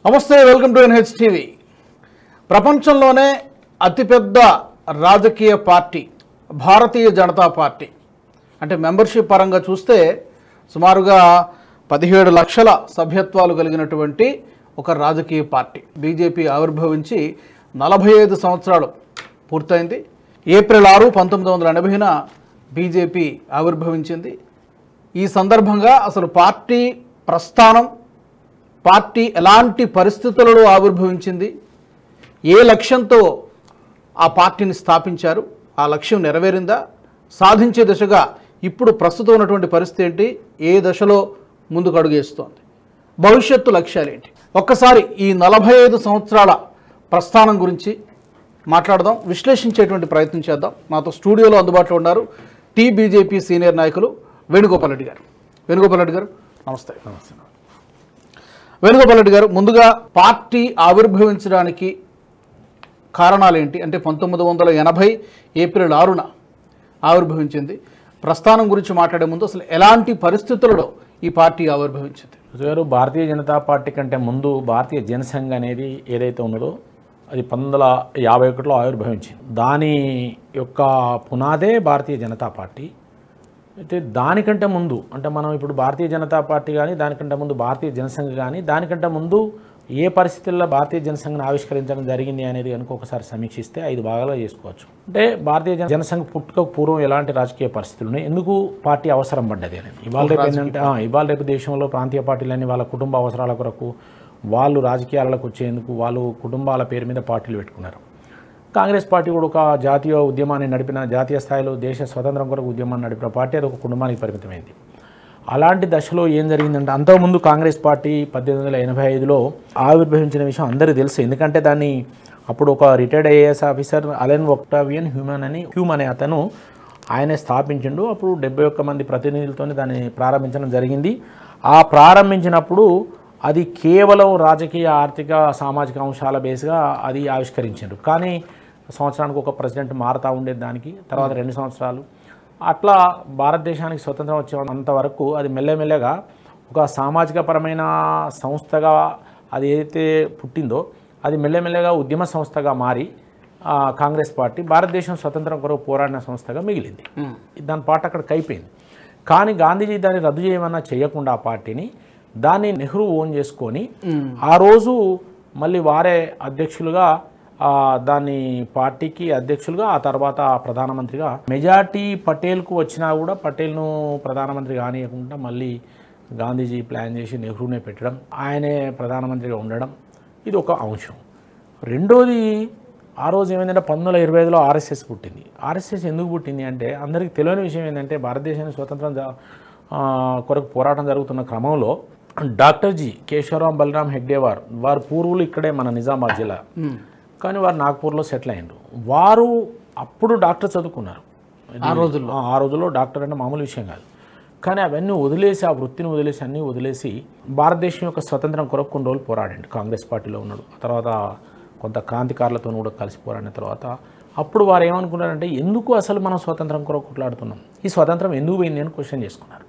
నమస్తే, welcome to NH TV. ప్రపంచంలోనే అతిపెద్ద రాజకీయ పార్టీ భారతీయ జనతా పార్టీ. అంటే మెంబర్షిప్ పరంగా చూస్తే సుమారుగా 17 లక్షల సభ్యత్వాలు కలిగినటువంటి ఒక రాజకీయ పార్టీ. బీజేపీ ఆవిర్భవించి 45 సంవత్సరాలు పూర్తయింది. ఏప్రిల్ 6, 1980న బీజేపీ ఆవిర్భవించింది. ఈ సందర్భంగా అసలు పార్టీ ప్రస్థానం, పార్టీ ఎలాంటి పరిస్థితులలో ఆవిర్భవించింది, ఏ లక్ష్యంతో ఆ పార్టీని స్థాపించారు, ఆ లక్ష్యం నెరవేరిందా, సాధించే దిశగా ఇప్పుడు ప్రస్తుతం ఉన్నటువంటి పరిస్థితి ఏంటి, ఏ దశలో ముందుకు అడుగేస్తోంది, భవిష్యత్తు లక్ష్యాలు ఏంటి, ఒక్కసారి ఈ 45 సంవత్సరాల ప్రస్థానం గురించి మాట్లాడదాం, విశ్లేషించేటువంటి ప్రయత్నం చేద్దాం. నాతో స్టూడియోలో అందుబాటులో ఉన్నారు బీజేపీ సీనియర్ నాయకులు వేణుగోపాల్ రెడ్డి గారు. వేణుగోపాల్ రెడ్డి గారు, నమస్తే. వేణుగోపాల్ రెడ్డి గారు, ముందుగా పార్టీ ఆవిర్భవించడానికి కారణాలేంటి? అంటే 1980 ఏప్రిల్ 6న ఆవిర్భవించింది. ప్రస్థానం గురించి మాట్లాడే ముందు అసలు ఎలాంటి పరిస్థితులలో ఈ పార్టీ ఆవిర్భవించింది? గారు, భారతీయ జనతా పార్టీ కంటే ముందు భారతీయ జనసంఘ్ అనేది ఏదైతే ఉన్నదో అది 1951లో ఆవిర్భవించింది. దాని యొక్క పునాదే భారతీయ జనతా పార్టీ. అయితే దానికంటే ముందు, అంటే మనం ఇప్పుడు భారతీయ జనతా పార్టీ కానీ, దానికంటే ముందు భారతీయ జనసంఘ్ కానీ, దానికంటే ముందు ఏ పరిస్థితుల్లో భారతీయ జనసంఘ్ని ఆవిష్కరించడం జరిగింది అనేది కనుక ఒకసారి సమీక్షిస్తే 5 భాగాలుగా చేసుకోవచ్చు. అంటే భారతీయ జనసంఘ్ పుట్టుకకు పూర్వం ఎలాంటి రాజకీయ పరిస్థితులు ఉన్నాయి, ఎందుకు పార్టీ అవసరం పడ్డది అనేది. ఇవాళ రేపు ఏంటంటే ఇవాళ రేపు దేశంలో ప్రాంతీయ పార్టీలన్నీ వాళ్ళ కుటుంబ అవసరాల కొరకు, వాళ్ళు రాజకీయాలకు వచ్చేందుకు వాళ్ళు కుటుంబాల పేరు మీద పార్టీలు పెట్టుకున్నారు. కాంగ్రెస్ పార్టీ కూడా ఒక జాతీయ ఉద్యమాన్ని నడిపిన, జాతీయ స్థాయిలో దేశ స్వతంత్రం కొరకు ఉద్యమాన్ని నడిపిన పార్టీ, అది ఒక కుటుంబానికి పరిమితమైంది. అలాంటి దశలో ఏం జరిగిందంటే, అంతకుముందు కాంగ్రెస్ పార్టీ 1885లో ఆవిర్భవించిన విషయం అందరికీ తెలుసు. ఎందుకంటే దాన్ని అప్పుడు ఒక retired IAS officer Allan Octavian Hume అనే అతను ఆయనే స్థాపించిండు. అప్పుడు 71 మంది ప్రతినిధులతో దాన్ని ప్రారంభించడం జరిగింది. ఆ ప్రారంభించినప్పుడు అది కేవలం రాజకీయ, ఆర్థిక, సామాజిక అంశాల బేస్గా అది ఆవిష్కరించారు. కానీ సంవత్సరానికి ఒక ప్రెసిడెంట్ మారుతూ ఉండేది. దానికి తర్వాత 2 సంవత్సరాలు అట్లా భారతదేశానికి స్వతంత్రం వచ్చేంత వరకు అది మెల్లమెల్లగా ఒక సామాజిక పరమైన సంస్థగా అది ఏదైతే పుట్టిందో అది మెల్లమెల్లగా ఉద్యమ సంస్థగా మారి కాంగ్రెస్ పార్టీ భారతదేశం స్వతంత్రం కొరకు పోరాడిన సంస్థగా మిగిలింది. దాని పాట అక్కడికి అయిపోయింది. కానీ గాంధీజీ దాన్ని రద్దు చేయమన్నా చేయకుండా ఆ పార్టీని, దాన్ని నెహ్రూ ఓన్ చేసుకొని ఆ రోజు మళ్ళీ వారే అధ్యక్షులుగా, దాన్ని పార్టీకి అధ్యక్షులుగా, ఆ తర్వాత ప్రధానమంత్రిగా, మెజార్టీ పటేల్కు వచ్చినా కూడా పటేల్ను ప్రధానమంత్రి కానియకుండా మళ్ళీ గాంధీజీ ప్లాన్ చేసి నెహ్రూనే పెట్టడం, ఆయనే ప్రధానమంత్రిగా ఉండడం, ఇది ఒక అంశం. రెండోది, ఆ రోజు ఏమైందంటే 1925లో ఆర్ఎస్ఎస్ పుట్టింది. ఆర్ఎస్ఎస్ ఎందుకు పుట్టింది అంటే, అందరికీ తెలియని విషయం ఏంటంటే, భారతదేశానికి స్వతంత్రం కొరకు పోరాటం జరుగుతున్న క్రమంలో డాక్టర్ జీ కేశవరాం బలరాం హెగ్డేవార్, వారు పూర్వులు ఇక్కడే మన నిజామాబాద్ జిల్లా, కానీ వారు నాగ్పూర్లో సెటిల్ అయ్యారు. వారు అప్పుడు డాక్టర్ చదువుకున్నారు. ఆ రోజుల్లో డాక్టర్ అంటే మామూలు విషయం కాదు. కానీ అవన్నీ వదిలేసి, ఆ వృత్తిని వదిలేసి, అన్నీ వదిలేసి భారతదేశం యొక్క స్వతంత్రం కొరకు కొన్ని రోజులు పోరాడండి. కాంగ్రెస్ పార్టీలో ఉన్నాడు. ఆ తర్వాత కొంత క్రాంతికారులతో కూడా కలిసి పోరాడిన తర్వాత అప్పుడు వారు ఏమనుకున్నారంటే, ఎందుకు అసలు మనం స్వతంత్రం కొరకు కొట్లాడుతున్నాం, ఈ స్వతంత్రం ఎందుకు పోయింది అని క్వశ్చన్ చేసుకున్నారు.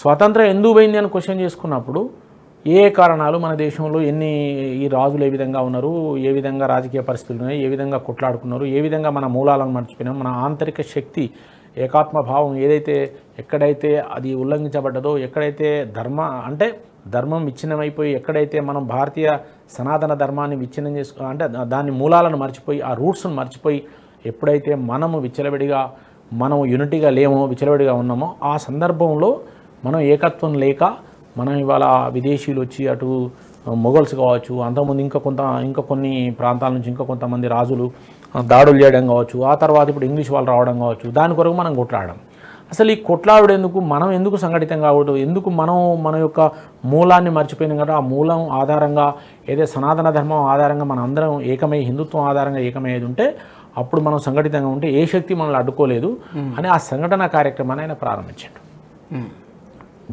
స్వతంత్రం ఎందుకు పోయింది అని క్వశ్చన్ చేసుకున్నప్పుడు ఏ కారణాలు, మన దేశంలో ఈ రాజులు ఏ విధంగా ఉన్నారు, ఏ విధంగా రాజకీయ పరిస్థితులు ఉన్నాయి, ఏ విధంగా కొట్లాడుకున్నారు, ఏ విధంగా మన మూలాలను మర్చిపోయినాం, మన ఆంతరిక శక్తి, ఏకాత్మ భావం ఏదైతే ఎక్కడైతే అది ఉల్లంఘించబడ్డదో, ఎక్కడైతే ధర్మం విచ్ఛిన్నమైపోయి, ఎక్కడైతే మనం భారతీయ సనాతన ధర్మాన్ని విచ్ఛిన్నం అంటే దాని మూలాలను మర్చిపోయి, ఆ రూట్స్ను మర్చిపోయి, ఎప్పుడైతే మనము విచ్చలవిడిగా, మనం యూనిటీగా లేమో, విచ్చలవిడిగా ఉన్నామో, ఆ సందర్భంలో మనం ఏకత్వం లేక మనం ఇవాళ విదేశీయులు వచ్చి, అటు మొఘల్స్ కావచ్చు, అంతకుముందు ఇంకా కొన్ని ప్రాంతాల నుంచి ఇంకా కొంతమంది రాజులు దాడులు చేయడం కావచ్చు, ఆ తర్వాత ఇప్పుడు ఇంగ్లీష్ వాళ్ళు రావడం కావచ్చు, దాని కొరకు మనం కొట్లాడడం. అసలు ఈ కొట్లాడు ఎందుకు, మనం ఎందుకు సంఘటితం కావడం, ఎందుకు మన యొక్క మూలాన్ని మర్చిపోయినాం కదా, ఆ మూలం ఆధారంగా ఏదైతే సనాతన ధర్మం ఆధారంగా మనం అందరం ఏకమై, హిందుత్వం ఆధారంగా ఏకమయ్యేది ఉంటే అప్పుడు మనం సంఘటితంగా ఉంటే ఏ శక్తి మనల్ని అడ్డుకోలేదు అని ఆ సంఘటన కార్యక్రమాన్ని ఆయన ప్రారంభించాడు.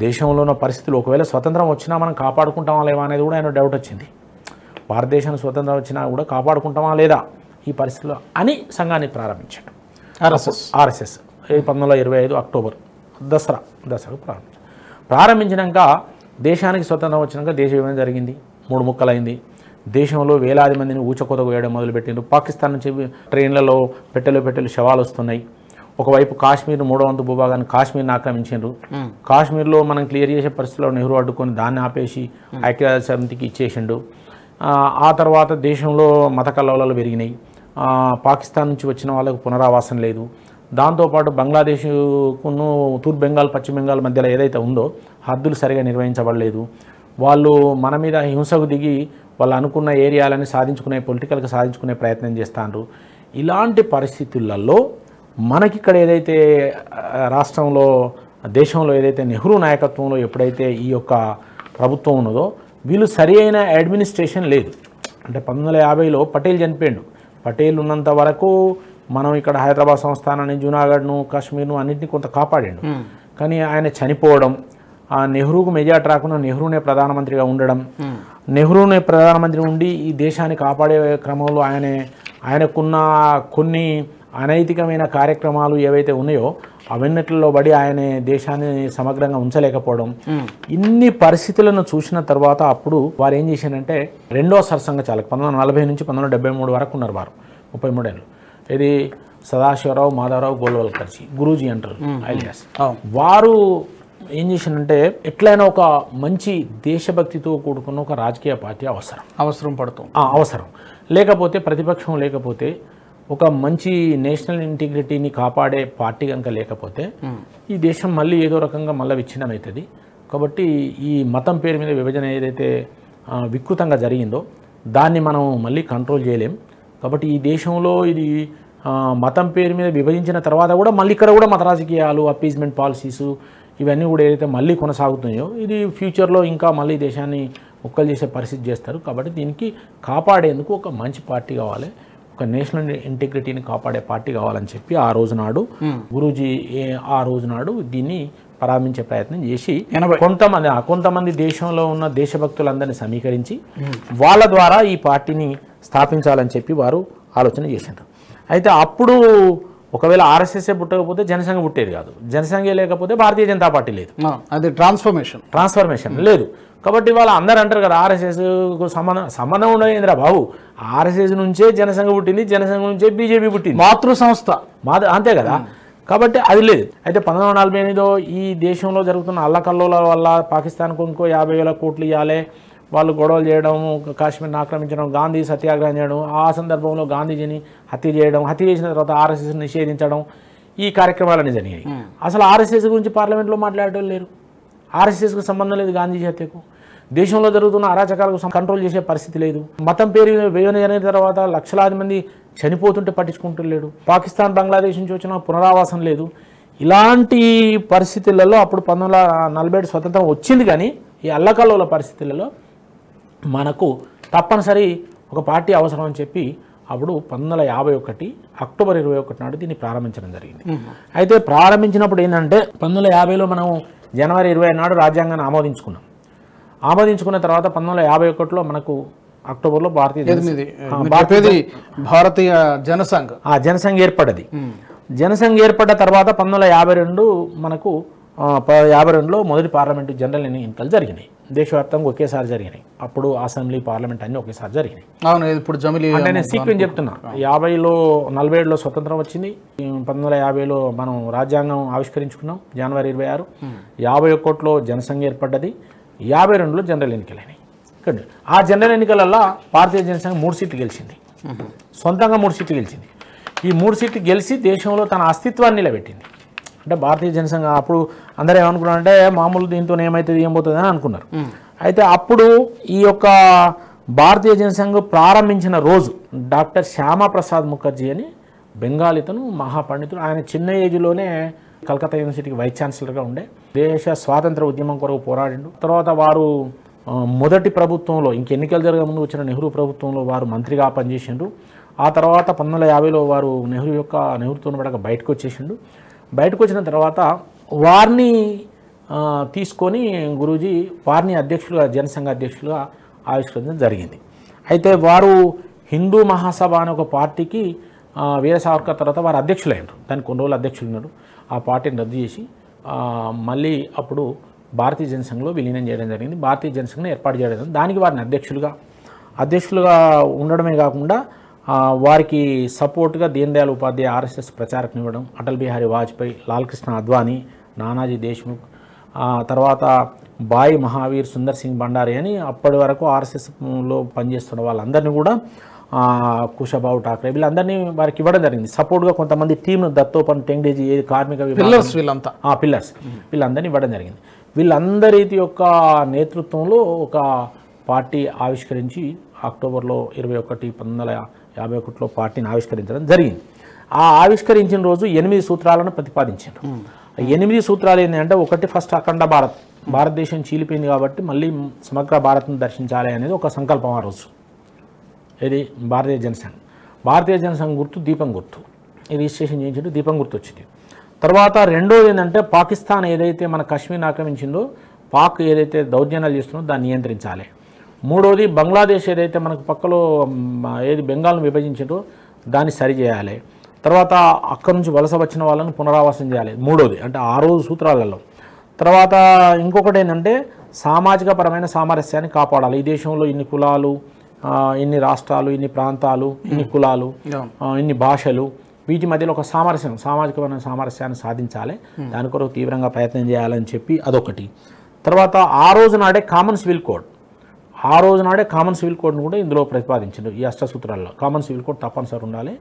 దేశంలో ఉన్న పరిస్థితులు, ఒకవేళ స్వతంత్రం వచ్చినా మనం కాపాడుకుంటామా లేవా అనేది కూడా ఆయన డౌట్ వచ్చింది. భారతదేశానికి స్వతంత్రం వచ్చినా కూడా కాపాడుకుంటామా లేదా ఈ పరిస్థితుల్లో అని సంఘాన్ని ప్రారంభించాడు ఆర్ఎస్ఎస్. 1925 అక్టోబర్ దసరాకు ప్రారంభించాక దేశానికి స్వతంత్రం వచ్చినాక దేశ విభజన జరిగింది. మూడు ముక్కలైంది. దేశంలో వేలాది మందిని ఊచకోత వేయడం మొదలుపెట్టిండ్రు. పాకిస్తాన్ నుంచి ట్రైన్లలో పెట్టెలు శవాలు వస్తున్నాయి. ఒకవైపు కాశ్మీర్ 3వ వంతు భూభాగాన్ని కాశ్మీర్ని ఆక్రమించారు. కాశ్మీర్లో మనం క్లియర్ చేసే పరిస్థితిలో నెహ్రూ అడ్డుకొని దాన్ని ఆపేసి ఐక్యరాజ్య సమితికి ఇచ్చేసిండు. ఆ తర్వాత దేశంలో మత కలవలాలు పెరిగినాయి. పాకిస్తాన్ నుంచి వచ్చిన వాళ్ళకు పునరావాసం లేదు. దాంతోపాటు బంగ్లాదేశ్ను తూర్పు బెంగాల్ పశ్చిమ బెంగాల్ మధ్యలో ఏదైతే ఉందో హద్దులు సరిగా నిర్వహించబడలేదు. వాళ్ళు మన మీద హింసకు దిగి వాళ్ళు అనుకున్న ఏరియాలని పొలిటికల్గా సాధించుకునే ప్రయత్నం చేస్తారు. ఇలాంటి పరిస్థితులలో మనకిక్కడ ఏదైతే రాష్ట్రంలో దేశంలో ఏదైతే నెహ్రూ నాయకత్వంలో ఎప్పుడైతే ఈ యొక్క ప్రభుత్వం ఉన్నదో వీళ్ళు సరి అయిన అడ్మినిస్ట్రేషన్ లేదు. అంటే 1950లో పటేల్ చనిపోయాడు. పటేల్ ఉన్నంత వరకు మనం ఇక్కడ హైదరాబాద్ సంస్థానాన్ని, జూనాగఢ్ను, కాశ్మీర్ను అన్నింటినీ కొంత కాపాడాడు. కానీ ఆయన చనిపోవడం, ఆ నెహ్రూకు మెజార్టీ రాకుండా నెహ్రూనే ప్రధానమంత్రిగా ఉండడం, నెహ్రూనే ప్రధానమంత్రి ఉండి ఈ దేశాన్ని కాపాడే క్రమంలో ఆయనకున్న కొన్ని అనైతికమైన కార్యక్రమాలు ఏవైతే ఉన్నాయో అవన్నిటిలో పడి ఆయన దేశాన్ని సమగ్రంగా ఉంచలేకపోవడం, ఇన్ని పరిస్థితులను చూసిన తర్వాత అప్పుడు వారు ఏం చేశారంటే రెండో సరసంఘ చాలక 1940 నుంచి 1973 వరకు ఉన్నారు వారు, 33 ఏళ్ళు. ఇది సదాశివరావు, మాధవరావు, గోల్వల్కర్జీ, గురూజీ అంటారు ఐలియాస్. వారు ఏం చేశారంటే ఎట్లయినా ఒక మంచి దేశభక్తితో కూడుకున్న ఒక రాజకీయ పార్టీ అవసరం లేకపోతే ప్రతిపక్షం లేకపోతే ఒక మంచి నేషనల్ ఇంటిగ్రిటీని కాపాడే పార్టీ కనుక లేకపోతే ఈ దేశం మళ్ళీ ఏదో రకంగా మళ్ళీ విచ్ఛిన్నమవుతుంది. కాబట్టి ఈ మతం పేరు మీద విభజన ఏదైతే వికృతంగా జరిగిందో దాన్ని మనం మళ్ళీ కంట్రోల్ చేయలేం. కాబట్టి ఈ దేశంలో ఇది మతం పేరు మీద విభజించిన తర్వాత కూడా మళ్ళీ ఇక్కడ కూడా మత రాజకీయాలు, అప్పీజ్మెంట్ పాలసీసు ఇవన్నీ కూడా ఏదైతే మళ్ళీ కొనసాగుతున్నాయో ఇది ఫ్యూచర్లో ఇంకా మళ్ళీ దేశాన్ని ముక్కలు చేసే పరిస్థితి చేస్తారు. కాబట్టి దీనికి కాపాడేందుకు ఒక మంచి పార్టీ కావాలి, ఒక నేషనల్ ఇంటిగ్రిటీని కాపాడే పార్టీ కావాలని చెప్పి ఆ రోజు నాడు గురూజీ ఆ రోజు నాడు దీన్ని ప్రారంభించే ప్రయత్నం చేసి కొంతమంది దేశంలో ఉన్న దేశభక్తులందరినీ సమీకరించి వాళ్ళ ద్వారా ఈ పార్టీని స్థాపించాలని చెప్పి వారు ఆలోచన చేశారు. అయితే అప్పుడు ఒకవేళ ఆర్ఎస్ఎస్ఏ పుట్టకపోతే జనసంఘ పుట్టేది కాదు, జనసంఘే లేకపోతే భారతీయ జనతా పార్టీ లేదు, అది ట్రాన్స్ఫర్మేషన్ లేదు. కాబట్టి వాళ్ళు అందరూ అంటారు కదా ఆర్ఎస్ఎస్కు సంబంధం ఉండేంద్రా బాబు, ఆర్ఎస్ఎస్ నుంచే జనసంఘ పుట్టింది, జనసంఘ నుంచే బీజేపీ పుట్టింది, మాతృ సంస్థ అంతే కదా. కాబట్టి అది లేదు. అయితే 1948లో ఈ దేశంలో జరుగుతున్న అల్లకల్లోల వల్ల పాకిస్తాన్కు ఇంకో 50,000 కోట్లు ఇవ్వాలి, వాళ్ళు గొడవలు చేయడం, కాశ్మీర్ని ఆక్రమించడం, గాంధీ సత్యాగ్రహం చేయడం, ఆ సందర్భంలో గాంధీజీని హత్య చేసిన తర్వాత ఆర్ఎస్ఎస్ నిషేధించడం, ఈ కార్యక్రమాలన్నీ జరిగాయి. అసలు ఆర్ఎస్ఎస్ గురించి పార్లమెంట్లో మాట్లాడటం లేరు. ఆర్ఎస్ఎస్కు సంబంధం లేదు గాంధీజీ హత్యకు. దేశంలో జరుగుతున్న అరాచకాలకు కంట్రోల్ చేసే పరిస్థితి లేదు. మతం పేరు విభజన తర్వాత లక్షలాది మంది చనిపోతుంటే పట్టించుకుంటలేడు. పాకిస్తాన్, బంగ్లాదేశ్ నుంచి వచ్చిన పునరావాసం లేదు. ఇలాంటి పరిస్థితులలో అప్పుడు 1947 స్వతంత్రం వచ్చింది. కానీ ఈ అల్లకల్లోల పరిస్థితులలో మనకు తప్పనిసరి ఒక పార్టీ అవసరం అని చెప్పి అప్పుడు 1951 అక్టోబర్ 21 నాడు దీన్ని ప్రారంభించడం జరిగింది. అయితే ప్రారంభించినప్పుడు ఏంటంటే 1950లో మనం జనవరి 20 నాడు రాజ్యాంగాన్ని ఆమోదించుకున్న తర్వాత 1951లో మనకు అక్టోబర్లో భారతీయ జనసంఘ్ ఏర్పడ్డది. జనసంఘ్ ఏర్పడ్డ తర్వాత 1952 మనకు 52లో మొదటి పార్లమెంటు జనరల్ ఎన్నికలు జరిగినాయి. దేశవ్యాప్తంగా ఒకేసారి జరిగినాయి. అప్పుడు అసెంబ్లీ, పార్లమెంట్ అన్నీ ఒకేసారి జరిగినాయి. ఇప్పుడు అంటే నేను సీక్వెన్స్ చెప్తున్నా. 50లో 47లో స్వతంత్రం వచ్చింది, 1950లో మనం రాజ్యాంగం ఆవిష్కరించుకున్నాం జనవరి 26. 51లో జనసంఘ్ ఏర్పడ్డది, 52లో జనరల్ ఎన్నికలైనాయి. ఆ జనరల్ ఎన్నికలలో భారతీయ జనసంఘ్ 3 సీట్లు గెలిచింది, సొంతంగా 3 సీట్లు గెలిచింది. ఈ 3 సీట్లు గెలిచి దేశంలో తన అస్తిత్వాన్ని నిలబెట్టింది. అంటే భారతీయ జనసంఘ అప్పుడు అందరూ ఏమనుకున్నారంటే మామూలు దీంతో ఏమవుతుంది, ఏం పోతుంది అని అనుకున్నారు. అయితే అప్పుడు ఈ యొక్క భారతీయ జనసంఘ్ ప్రారంభించిన రోజు డాక్టర్ శ్యామాప్రసాద్ ముఖర్జీ అని బెంగాలీతను మహాపండితుడు. ఆయన చిన్న ఏజ్లోనే కలకత్తా యూనివర్సిటీకి వైస్ ఛాన్సలర్గా ఉండే, దేశ స్వాతంత్ర ఉద్యమం కొరకు పోరాడిండు. తర్వాత వారు మొదటి ప్రభుత్వంలో ఎన్నికలు జరగక ముందు వచ్చిన నెహ్రూ ప్రభుత్వంలో వారు మంత్రిగా పనిచేసిండ్రు. ఆ తర్వాత 1950లో వారు నెహ్రూతో పడక బయటకు వచ్చేసిండు. బయటకు వచ్చిన తర్వాత వారిని తీసుకొని గురూజీ వారిని జనసంఘ అధ్యక్షులుగా ఆవిష్కరించడం జరిగింది. అయితే వారు హిందూ మహాసభ అనే ఒక పార్టీకి వీర సావర్కర్ తర్వాత వారు అధ్యక్షులైనారు. దానికి కొన్ని రోజులు అధ్యక్షులు ఉన్నారు. ఆ పార్టీని రద్దు చేసి మళ్ళీ అప్పుడు భారతీయ జనసంఘ్లో విలీనం చేయడం జరిగింది. భారతీయ జనసంఘ్ని ఏర్పాటు చేయడం జరిగింది. దానికి వారిని అధ్యక్షులుగా ఉండడమే కాకుండా వారికి సపోర్ట్గా దీన్ దయాళ్ ఉపాధ్యాయ ఆర్ఎస్ఎస్ ప్రచారకం ఇవ్వడం, అటల్ బిహారీ వాజ్పేయి, లాల్ కృష్ణ అద్వానీ, నానాజీ దేశ్ముఖ్, తర్వాత బాయ్ మహావీర్, సుందర్ సింగ్ భండారీ అని అప్పటి వరకు ఆర్ఎస్ఎస్లో పనిచేస్తున్న వాళ్ళందరినీ కూడా కుషాబాబు ఠాక్రే వీళ్ళందరినీ వారికి ఇవ్వడం జరిగింది. సపోర్ట్గా కొంతమంది టీంను దత్తోపన్, టెంగ్డేజీ, కార్మిక పిల్లర్స్ వీళ్ళందరినీ ఇవ్వడం జరిగింది. వీళ్ళందరి యొక్క నేతృత్వంలో ఒక పార్టీ ఆవిష్కరించి అక్టోబర్లో 21, 1951లో పార్టీని ఆవిష్కరించడం జరిగింది. ఆ ఆవిష్కరించిన రోజు 8 సూత్రాలను ప్రతిపాదించారు. 8 సూత్రాలు ఏంటంటే, ఒకటి ఫస్ట్ అఖండ భారతదేశం చీలిపోయింది కాబట్టి మళ్ళీ సమగ్ర భారత్ను దర్శించాలి అనేది ఒక సంకల్పం ఆ రోజు. ఇది భారతీయ జనసంఘ్ గుర్తు దీపం గుర్తు, రిజిస్ట్రేషన్ చేయించుంటే దీపం గుర్తు వచ్చింది. తర్వాత రెండోది ఏంటంటే, పాకిస్తాన్ ఏదైతే మన కాశ్మీర్ని ఆక్రమించిందో, పాక్ ఏదైతే దౌర్జన్యాలు చేస్తుందో దాన్ని నియంత్రించాలి. మూడోది, బంగ్లాదేశ్ ఏదైతే మనకు పక్కలో ఏది బెంగాల్ను విభజించిందో దాన్ని సరిచేయాలి. తర్వాత అక్కడి నుంచి వలస వచ్చిన వాళ్ళని పునరావాసం చేయాలి. మూడోది అంటే 6 సూత్రాలలో. తర్వాత ఇంకొకటి ఏంటంటే, సామాజిక పరమైన సామరస్యాన్ని కాపాడాలి. ఈ దేశంలో ఇన్ని కులాలు, ఇన్ని రాష్ట్రాలు, ఇన్ని ప్రాంతాలు, ఇన్ని కులాలు, ఇన్ని భాషలు, వీటి మధ్యలో ఒక సామాజికమైన సామరస్యాన్ని సాధించాలి. దాని కొరకు తీవ్రంగా ప్రయత్నం చేయాలని చెప్పి అదొకటి. తర్వాత ఆ రోజు నాడే కామన్ సివిల్ కోడ్ను కూడా ఇందులో ప్రతిపాదించారు. ఈ 8 సూత్రాల్లో కామన్ సివిల్ కోడ్ తప్పనిసరి ఉండాలి,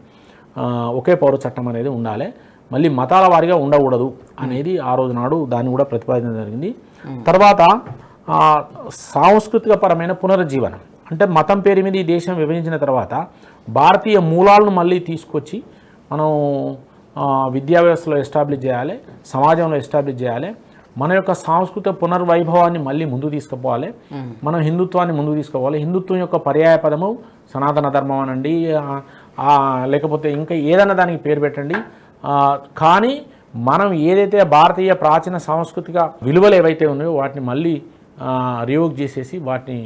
ఒకే పౌర చట్టం అనేది ఉండాలి, మళ్ళీ మతాల వారిగా ఉండకూడదు అనేది ఆ రోజు నాడు దాన్ని కూడా ప్రతిపాదించడం జరిగింది. తర్వాత సాంస్కృతిక పరమైన పునరుజ్జీవనం అంటే, మతం పేరు మీద ఈ దేశం విభజించిన తర్వాత భారతీయ మూలాలను మళ్ళీ తీసుకొచ్చి మనం విద్యా వ్యవస్థలో ఎస్టాబ్లిష్ చేయాలి, సమాజంలో ఎస్టాబ్లిష్ చేయాలి, మన యొక్క సాంస్కృతిక పునర్వైభవాన్ని మళ్ళీ ముందు తీసుకుపోవాలి, మనం హిందుత్వాన్ని ముందుకు తీసుకుపోవాలి. హిందుత్వం యొక్క పర్యాయ పదము సనాతన ధర్మం అనండి, లేకపోతే ఇంకా ఏదైనా దానికి పేరు పెట్టండి. కానీ మనం ఏదైతే భారతీయ ప్రాచీన సాంస్కృతిక విలువలు ఏవైతే ఉన్నాయో వాటిని మళ్ళీ రియోగ్ చేసేసి వాటిని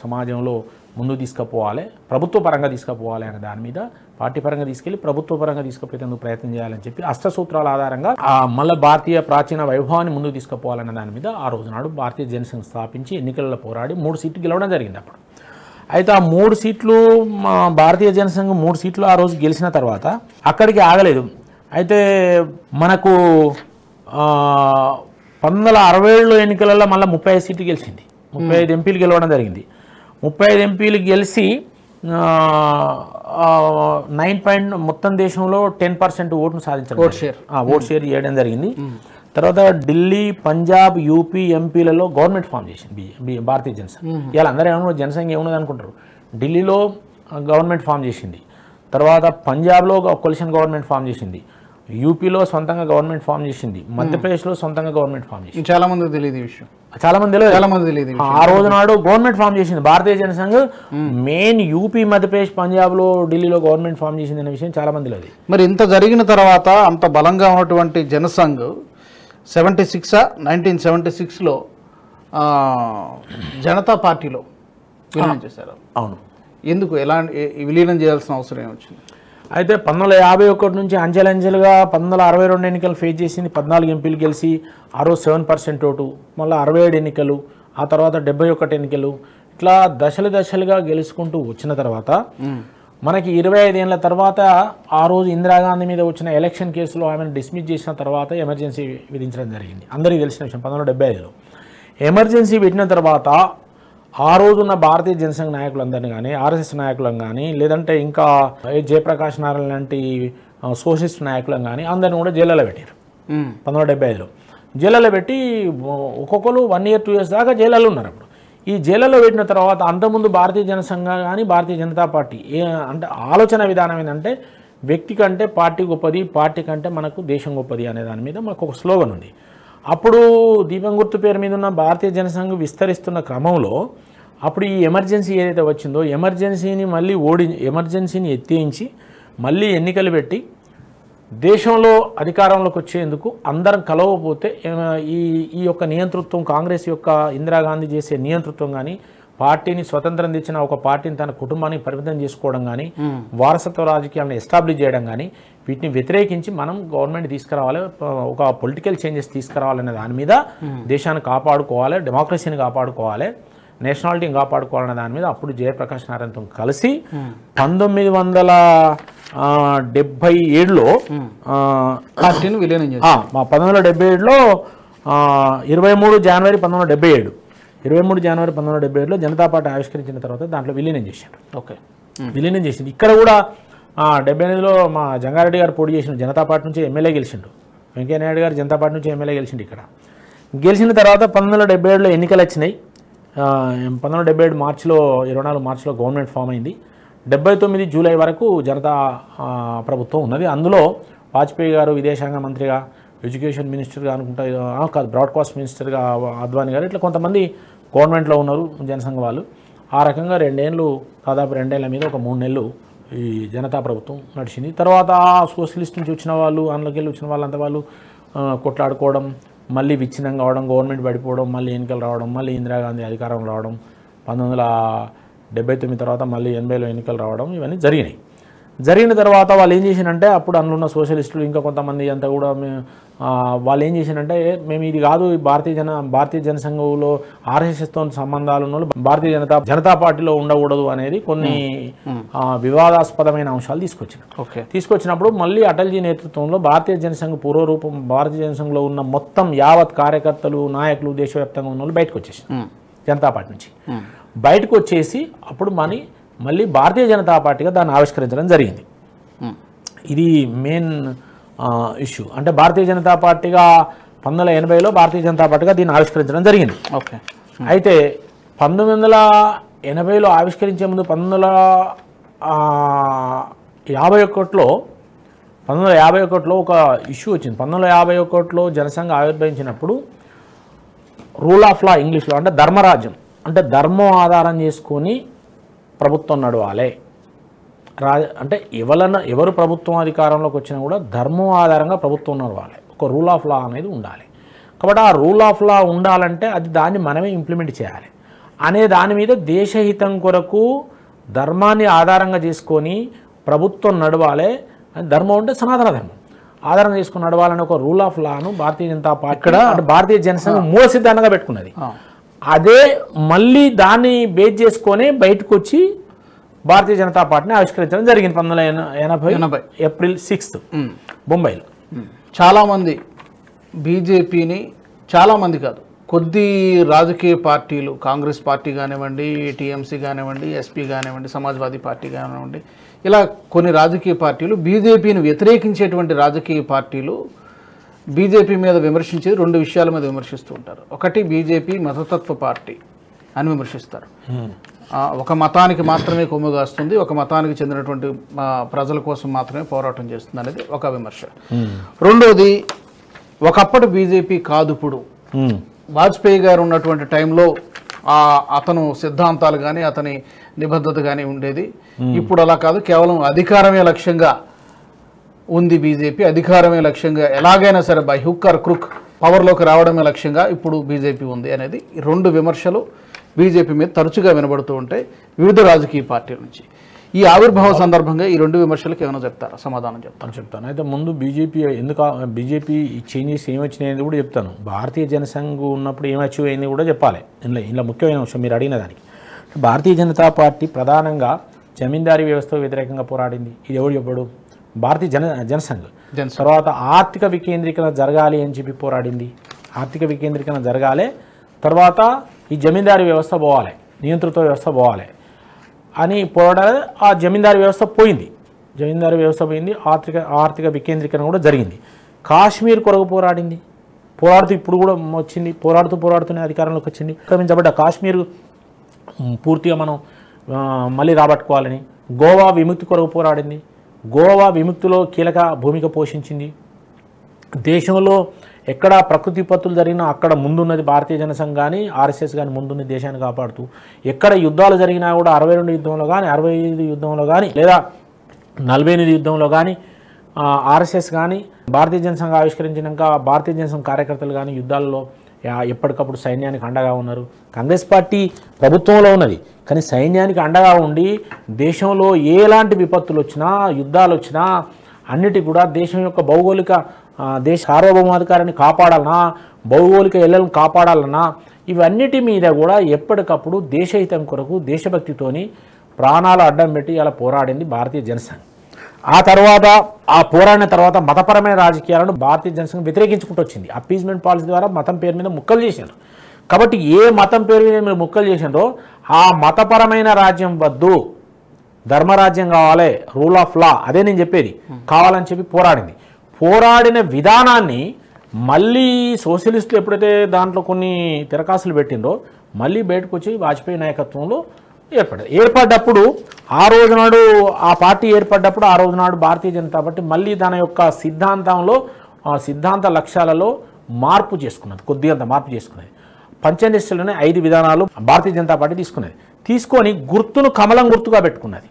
సమాజంలో ముందు తీసుకుపోవాలి, ప్రభుత్వ పరంగా తీసుకుపోవాలి అనే దాని మీద పార్టీ పరంగా తీసుకెళ్ళి ప్రభుత్వ పరంగా తీసుకుపోయేందుకు ప్రయత్నం చేయాలని చెప్పి 8 సూత్రాల ఆధారంగా మళ్ళీ భారతీయ ప్రాచీన వైభవాన్ని ముందుకు తీసుకుపోవాలనే దాని మీద ఆ రోజు నాడు భారతీయ జనసంఘ్ స్థాపించి ఎన్నికలలో పోరాడి 3 సీట్లు గెలవడం జరిగింది అప్పుడు. అయితే ఆ 3 సీట్లు భారతీయ జనసంఘ్ 3 సీట్లు ఆ రోజు గెలిచిన తర్వాత అక్కడికి ఆగలేదు. అయితే మనకు 1967లో ఎన్నికలలో మళ్ళీ 35 సీట్లు గెలిచింది, 35 ఎంపీలు గెలవడం జరిగింది. 35 ఎంపీలు గెలిచి 9 మొత్తం దేశంలో 10% ఓటును సాధించారు, ఓట్ షేర్ చేయడం జరిగింది. తర్వాత ఢిల్లీ, పంజాబ్, యూపీ ఎంపీలలో గవర్నమెంట్ ఫామ్ చేసింది భారతీయ జనసంఘ్. ఇలా అందరూ ఏమన్నా జనసంఘ్ ఏమున్నది అనుకుంటారు. ఢిల్లీలో గవర్నమెంట్ ఫామ్ చేసింది, తర్వాత పంజాబ్లో కొలిషన్ గవర్నమెంట్ ఫామ్ చేసింది, యూపీలో సొంతంగా గవర్నమెంట్ ఫామ్ చేసింది, మధ్యప్రదేశ్లో సొంతంగా గవర్నమెంట్ ఫామ్ చేసింది. చాలా మంది తెలియదు ఈ విషయం, చాలా మంది తెలియదు. ఆ రోజు నాడు గవర్నమెంట్ ఫామ్ చేసింది భారతీయ జనసంఘ్. మెయిన్ యూపీ, మధ్యప్రదేశ్, పంజాబ్లో, ఢిల్లీలో గవర్నమెంట్ ఫామ్ చేసింది అనే విషయం చాలా మంది లేదు. మరి ఇంత జరిగిన తర్వాత అంత బలంగా ఉన్నటువంటి జనసంఘ్ 1976లో జనతా పార్టీలో విలీనం చేశారు. అవును. ఎందుకు విలీనం చేయాల్సిన అవసరం ఏమొచ్చింది? అయితే 1951 నుంచి అంచెలంచెలుగా 1962 ఎన్నికలు ఫేస్ చేసింది. 14 ఎంపీలు గెలిచి ఆ రోజు 7% ఓటు, మళ్ళీ 67 ఎన్నికలు, ఆ తర్వాత 71 ఎన్నికలు, ఇట్లా దశలుగా గెలుచుకుంటూ వచ్చిన తర్వాత మనకి 25 ఏళ్ళ తర్వాత ఆ రోజు ఇందిరాగాంధీ మీద వచ్చిన ఎలక్షన్ కేసులో ఆమెను డిస్మిస్ చేసిన తర్వాత ఎమర్జెన్సీ విధించడం జరిగింది. అందరికీ తెలిసిన విషయం. 1975లో ఎమర్జెన్సీ పెట్టిన తర్వాత ఆ రోజున్న భారతీయ జనసంఘ నాయకులందరినీ కానీ, ఆర్ఎస్ఎస్ నాయకులను కానీ, లేదంటే ఇంకా జయప్రకాష్ నారాయణ లాంటి సోషలిస్ట్ నాయకులను కానీ అందరిని కూడా జైల్లో పెట్టారు. 1975లో జైల్లో పెట్టి ఒక్కొక్కరు 1 year 2 years దాకా జైల్లో ఉన్నారు. అప్పుడు ఈ జైల్లో పెట్టిన తర్వాత అంతకుముందు భారతీయ జనసంఘ కానీ భారతీయ జనతా పార్టీ అంటే ఆలోచన విధానం ఏంటంటే, వ్యక్తి కంటే పార్టీ గొప్పది, పార్టీ కంటే మనకు దేశం గొప్పది అనే దాని మీద మాకు ఒక స్లోగన్ ఉంది. అప్పుడు దీపం గుర్తు పేరు మీద ఉన్న భారతీయ జనసంఘ్ విస్తరిస్తున్న క్రమంలో అప్పుడు ఈ ఎమర్జెన్సీ ఏదైతే వచ్చిందో ఎమర్జెన్సీని ఎత్తేయించి మళ్ళీ ఎన్నికలు పెట్టి దేశంలో అధికారంలోకి వచ్చేందుకు అందరం కలవకపోతే ఈ యొక్క నియంతృత్వం, కాంగ్రెస్ యొక్క ఇందిరాగాంధీ చేసే నియంతృత్వం కానీ, పార్టీని స్వతంత్రం తెచ్చిన ఒక పార్టీని తన కుటుంబానికి పరిమితం చేసుకోవడం కానీ వారసత్వ రాజకీయాలను ఎస్టాబ్లిష్ చేయడం కానీ వీటిని వ్యతిరేకించి మనం గవర్నమెంట్ తీసుకురావాలి, ఒక పొలిటికల్ చేంజెస్ తీసుకురావాలనే దాని మీద దేశాన్ని కాపాడుకోవాలి, డెమోక్రసీని కాపాడుకోవాలి, నేషనాలిటీని కాపాడుకోవాలనే దాని మీద అప్పుడు జయప్రకాష్ నారాయణతో కలిసి 1977లో పార్టీని విలీనం చేశారు. 1977లో 23 జనవరి 1977 1977లో జనతా పార్టీ ఆవిష్కరించిన తర్వాత దాంట్లో విలీనం చేశారు. ఓకే, విలీనం చేసింది. ఇక్కడ కూడా 78లో మా జంగారెడ్డి గారు పోటీ చేసిన జనతా పార్టీ నుంచి ఎమ్మెల్యే గెలిచిండు. వెంకయ్యనాయుడు గారు జనతా పార్టీ నుంచి ఎమ్మెల్యే గెలిచిండు. ఇక్కడ గెలిచిన తర్వాత 1977లో ఎన్నికలు వచ్చినాయి. 1977 మార్చిలో 24 మార్చిలో గవర్నమెంట్ ఫామ్ అయింది. 79 జూలై వరకు జనతా ప్రభుత్వం ఉన్నది. అందులో వాజ్పేయి గారు విదేశాంగ మంత్రిగా, ఎడ్యుకేషన్ మినిస్టర్గా అనుకుంటా కాదు బ్రాడ్కాస్ట్ మినిస్టర్గా అద్వానీ గారు, ఇట్లా కొంతమంది గవర్నమెంట్లో ఉన్నారు జనసంఘ వాళ్ళు. ఆ రకంగా దాదాపు 2 ఏళ్ల మీద ఒక 3 నెలలు ఈ జనతా ప్రభుత్వం నడిచింది. తర్వాత సోషలిస్ట్ నుంచి వచ్చిన వాళ్ళు, అందులోకి వెళ్ళి వచ్చిన వాళ్ళంతా వాళ్ళు కొట్లాడుకోవడం, మళ్ళీ విచ్ఛిన్నం కావడం, గవర్నమెంట్ పడిపోవడం, మళ్ళీ ఎన్నికలు రావడం, మళ్ళీ ఇందిరాగాంధీ అధికారం రావడం, 1979 తర్వాత మళ్ళీ 80లో ఎన్నికలు రావడం, ఇవన్నీ జరిగినాయి. జరిగిన తర్వాత వాళ్ళు ఏం చేసినంటే అప్పుడు అందులో ఉన్న సోషలిస్టులు ఇంకా కొంతమంది అంతా కూడా వాళ్ళు ఏం చేసినంటే మేము ఇది కాదు, భారతీయ జనసంఘంలో ఆర్ఎస్ఎస్తో సంబంధాలు ఉన్న వాళ్ళు భారతీయ జనతా పార్టీలో ఉండకూడదు అనేది కొన్ని వివాదాస్పదమైన అంశాలు తీసుకొచ్చినప్పుడు మళ్ళీ అటల్జీ నేతృత్వంలో భారతీయ జనసంఘ పూర్వరూపం, భారతీయ జనసంఘంలో ఉన్న మొత్తం యావత్ కార్యకర్తలు, నాయకులు, దేశవ్యాప్తంగా ఉన్న వాళ్ళు బయటకు వచ్చేసారు. జనతా పార్టీ నుంచి బయటకు వచ్చేసి అప్పుడు మళ్ళీ భారతీయ జనతా పార్టీగా దాన్ని ఆవిష్కరించడం జరిగింది. ఇది మెయిన్ ఇష్యూ. అంటే భారతీయ జనతా పార్టీగా 1980లో భారతీయ జనతా పార్టీగా దీన్ని ఆవిష్కరించడం జరిగింది. ఓకే, అయితే 1980లో ఆవిష్కరించే ముందు 1951లో ఒక ఇష్యూ వచ్చింది. 1951లో జనసంఘ ఆవిర్భవించినప్పుడు రూల్ ఆఫ్ లా, ఇంగ్లీష్లో అంటే ధర్మరాజ్యం, అంటే ధర్మం ఆధారం చేసుకొని ప్రభుత్వం నడవాలి. అంటే ఎవరు ప్రభుత్వం అధికారంలోకి వచ్చినా కూడా ధర్మం ఆధారంగా ప్రభుత్వం నడవాలి. ఒక రూల్ ఆఫ్ లా అనేది ఉండాలి. కాబట్టి ఆ రూల్ ఆఫ్ లా ఉండాలంటే దాన్ని మనమే ఇంప్లిమెంట్ చేయాలి అనే దాని మీద దేశహితం కొరకు ధర్మాన్ని ఆధారంగా చేసుకొని ప్రభుత్వం నడవాలి. ధర్మం అంటే సనాతన ధర్మం ఆధారంగా చేసుకొని నడవాలని ఒక రూల్ ఆఫ్ లాను భారతీయ జనతా పార్టీ అంటే భారతీయ జనసంఘ మూల సిద్ధాంతంగా పెట్టుకున్నది. అదే మళ్ళీ దాన్ని బేస్ చేసుకొని బయటకు వచ్చి భారతీయ జనతా పార్టీని ఆవిష్కరించడం జరిగింది 1980 ఏప్రిల్ 6 బొంబాయిలో. చాలామంది బీజేపీని, చాలామంది కాదు, కొద్ది రాజకీయ పార్టీలు, కాంగ్రెస్ పార్టీ కానివ్వండి, టీఎంసీ కానివ్వండి, ఎస్పీ కానివ్వండి, సమాజ్వాదీ పార్టీ కానివ్వండి, ఇలా కొన్ని రాజకీయ పార్టీలు, బీజేపీని వ్యతిరేకించేటువంటి రాజకీయ పార్టీలు బీజేపీ మీద విమర్శించేది 2 విషయాల మీద విమర్శిస్తూ ఉంటారు. ఒకటి, బీజేపీ మతతత్వ పార్టీ అని విమర్శిస్తారు. ఒక మతానికి మాత్రమే కొమ్ముగాస్తుంది, ఒక మతానికి చెందినటువంటి ప్రజల కోసం మాత్రమే పోరాటం చేస్తుంది అనేది ఒక విమర్శ. రెండోది, ఒకప్పటి బీజేపీ కాదు ఇప్పుడు. వాజ్పేయి గారు ఉన్నటువంటి టైంలో అతను సిద్ధాంతాలు కానీ అతని నిబద్ధత కానీ ఉండేది. ఇప్పుడు అలా కాదు, కేవలం అధికారమే లక్ష్యంగా ఉంది బీజేపీ. అధికారమే లక్ష్యంగా ఎలాగైనా సరే బై హుక్ ఆర్ క్రుక్ పవర్లోకి రావడమే లక్ష్యంగా ఇప్పుడు బీజేపీ ఉంది అనేది 2 విమర్శలు బీజేపీ మీద తరచుగా వినబడుతూ ఉంటాయి వివిధ రాజకీయ పార్టీల నుంచి. ఈ ఆవిర్భావ సందర్భంగా ఈ 2 విమర్శలకు ఏమైనా చెప్తారా? సమాధానం చెప్తాను. అయితే ముందు బీజేపీ బీజేపీ చేంజెస్ ఏమొచ్చినాయి అనేది కూడా చెప్తాను. భారతీయ జనసంఘ్ ఉన్నప్పుడు ఏం అచీవ్ అయింది కూడా చెప్పాలి. ఇలా ముఖ్యమైన అంశం మీరు అడిగిన దానికి. భారతీయ జనతా పార్టీ ప్రధానంగా జమీందారీ వ్యవస్థకు వ్యతిరేకంగా పోరాడింది. ఇది ఎవరు చెప్పాడు? భారతీయ జనసంఘ్. తర్వాత ఆర్థిక వికేంద్రీకరణ జరగాలి అని చెప్పి పోరాడింది. ఆర్థిక వికేంద్రీకరణ జరగాలి, తర్వాత ఈ జమీందారీ వ్యవస్థ పోవాలి, నియంతృత్వ వ్యవస్థ పోవాలి అని పోరాడాలి. ఆ జమీందారీ వ్యవస్థ పోయింది. ఆర్థిక వికేంద్రీకరణ కూడా జరిగింది. కాశ్మీర్ కొరకు పోరాడుతూ ఇప్పుడు కూడా వచ్చింది. పోరాడుతూనే అధికారంలోకి వచ్చింది. ఆక్రమించబడ్డ కాశ్మీర్ పూర్తిగా మనం మళ్ళీ రాబట్టుకోవాలని గోవా విముక్తి కొరకు పోరాడింది. గోవా విముక్తిలో కీలక భూమిక పోషించింది. దేశంలో ఎక్కడ ప్రకృతి విపత్తులు జరిగినా అక్కడ ముందున్నది భారతీయ జనసంఘ్ కానీ ఆర్ఎస్ఎస్ కానీ ముందున్న దేశాన్ని కాపాడుతూ, ఎక్కడ యుద్ధాలు జరిగినా కూడా 62 యుద్ధంలో కానీ 65 యుద్ధంలో కానీ లేదా 48 యుద్ధంలో కానీ ఆర్ఎస్ఎస్ కానీ భారతీయ జనసంఘ్ ఆవిష్కరించినాక భారతీయ జనసంఘ్ కార్యకర్తలు కానీ యుద్ధాల్లో ఎప్పటికప్పుడు సైన్యానికి అండగా ఉన్నారు. కాంగ్రెస్ పార్టీ ప్రభుత్వంలో ఉన్నది, కానీ సైన్యానికి అండగా ఉండి దేశంలో ఎలాంటి విపత్తులు వచ్చినా యుద్ధాలు వచ్చినా అన్నిటి కూడా దేశం యొక్క భౌగోళిక దేశ సార్వభౌమాధికారాన్ని కాపాడాలన్నా, భౌగోళిక ఎల్లలను కాపాడాలన్నా ఇవన్నిటి మీద కూడా ఎప్పటికప్పుడు దేశహితం కొరకు దేశభక్తితోని ప్రాణాలు అడ్డం పెట్టి అలా పోరాడింది భారతీయ జనసంఘ్. ఆ తర్వాత ఆ పోరాడిన తర్వాత మతపరమైన రాజకీయాలను భారతీయ జనసంఘ్ వ్యతిరేకించుకుంటూ వచ్చింది. అప్పీజ్మెంట్ పాలసీ ద్వారా మతం పేరు మీద ముక్కలు చేశారు. కాబట్టి ఏ మతం పేరు మీద మీరు ముక్కలు చేసినారో ఆ మతపరమైన రాజ్యం వద్దు, ధర్మరాజ్యం కావాలి, రూల్ ఆఫ్ లా, అదే నేను చెప్పేది, కావాలని చెప్పి పోరాడింది. పోరాడిన విధానాన్ని మళ్ళీ సోషలిస్టులు ఎప్పుడైతే దాంట్లో కొన్ని తిరకాసులు పెట్టిందో మళ్ళీ బయటకు వచ్చి వాజ్పేయి నాయకత్వంలో ఏర్పడ్డప్పుడు ఆ రోజు నాడు ఆ పార్టీ ఏర్పడ్డప్పుడు ఆ రోజు నాడు భారతీయ జనతా పార్టీ మళ్ళీ దాని యొక్క సిద్ధాంతంలో సిద్ధాంత లక్ష్యాలలో మార్పు చేసుకున్నది, కొద్దిగంత మార్పు చేసుకున్నది. పంచనిష్టలోనే 5 విధానాలు భారతీయ జనతా పార్టీ తీసుకొని గుర్తును కమలం గుర్తుగా పెట్టుకున్నది.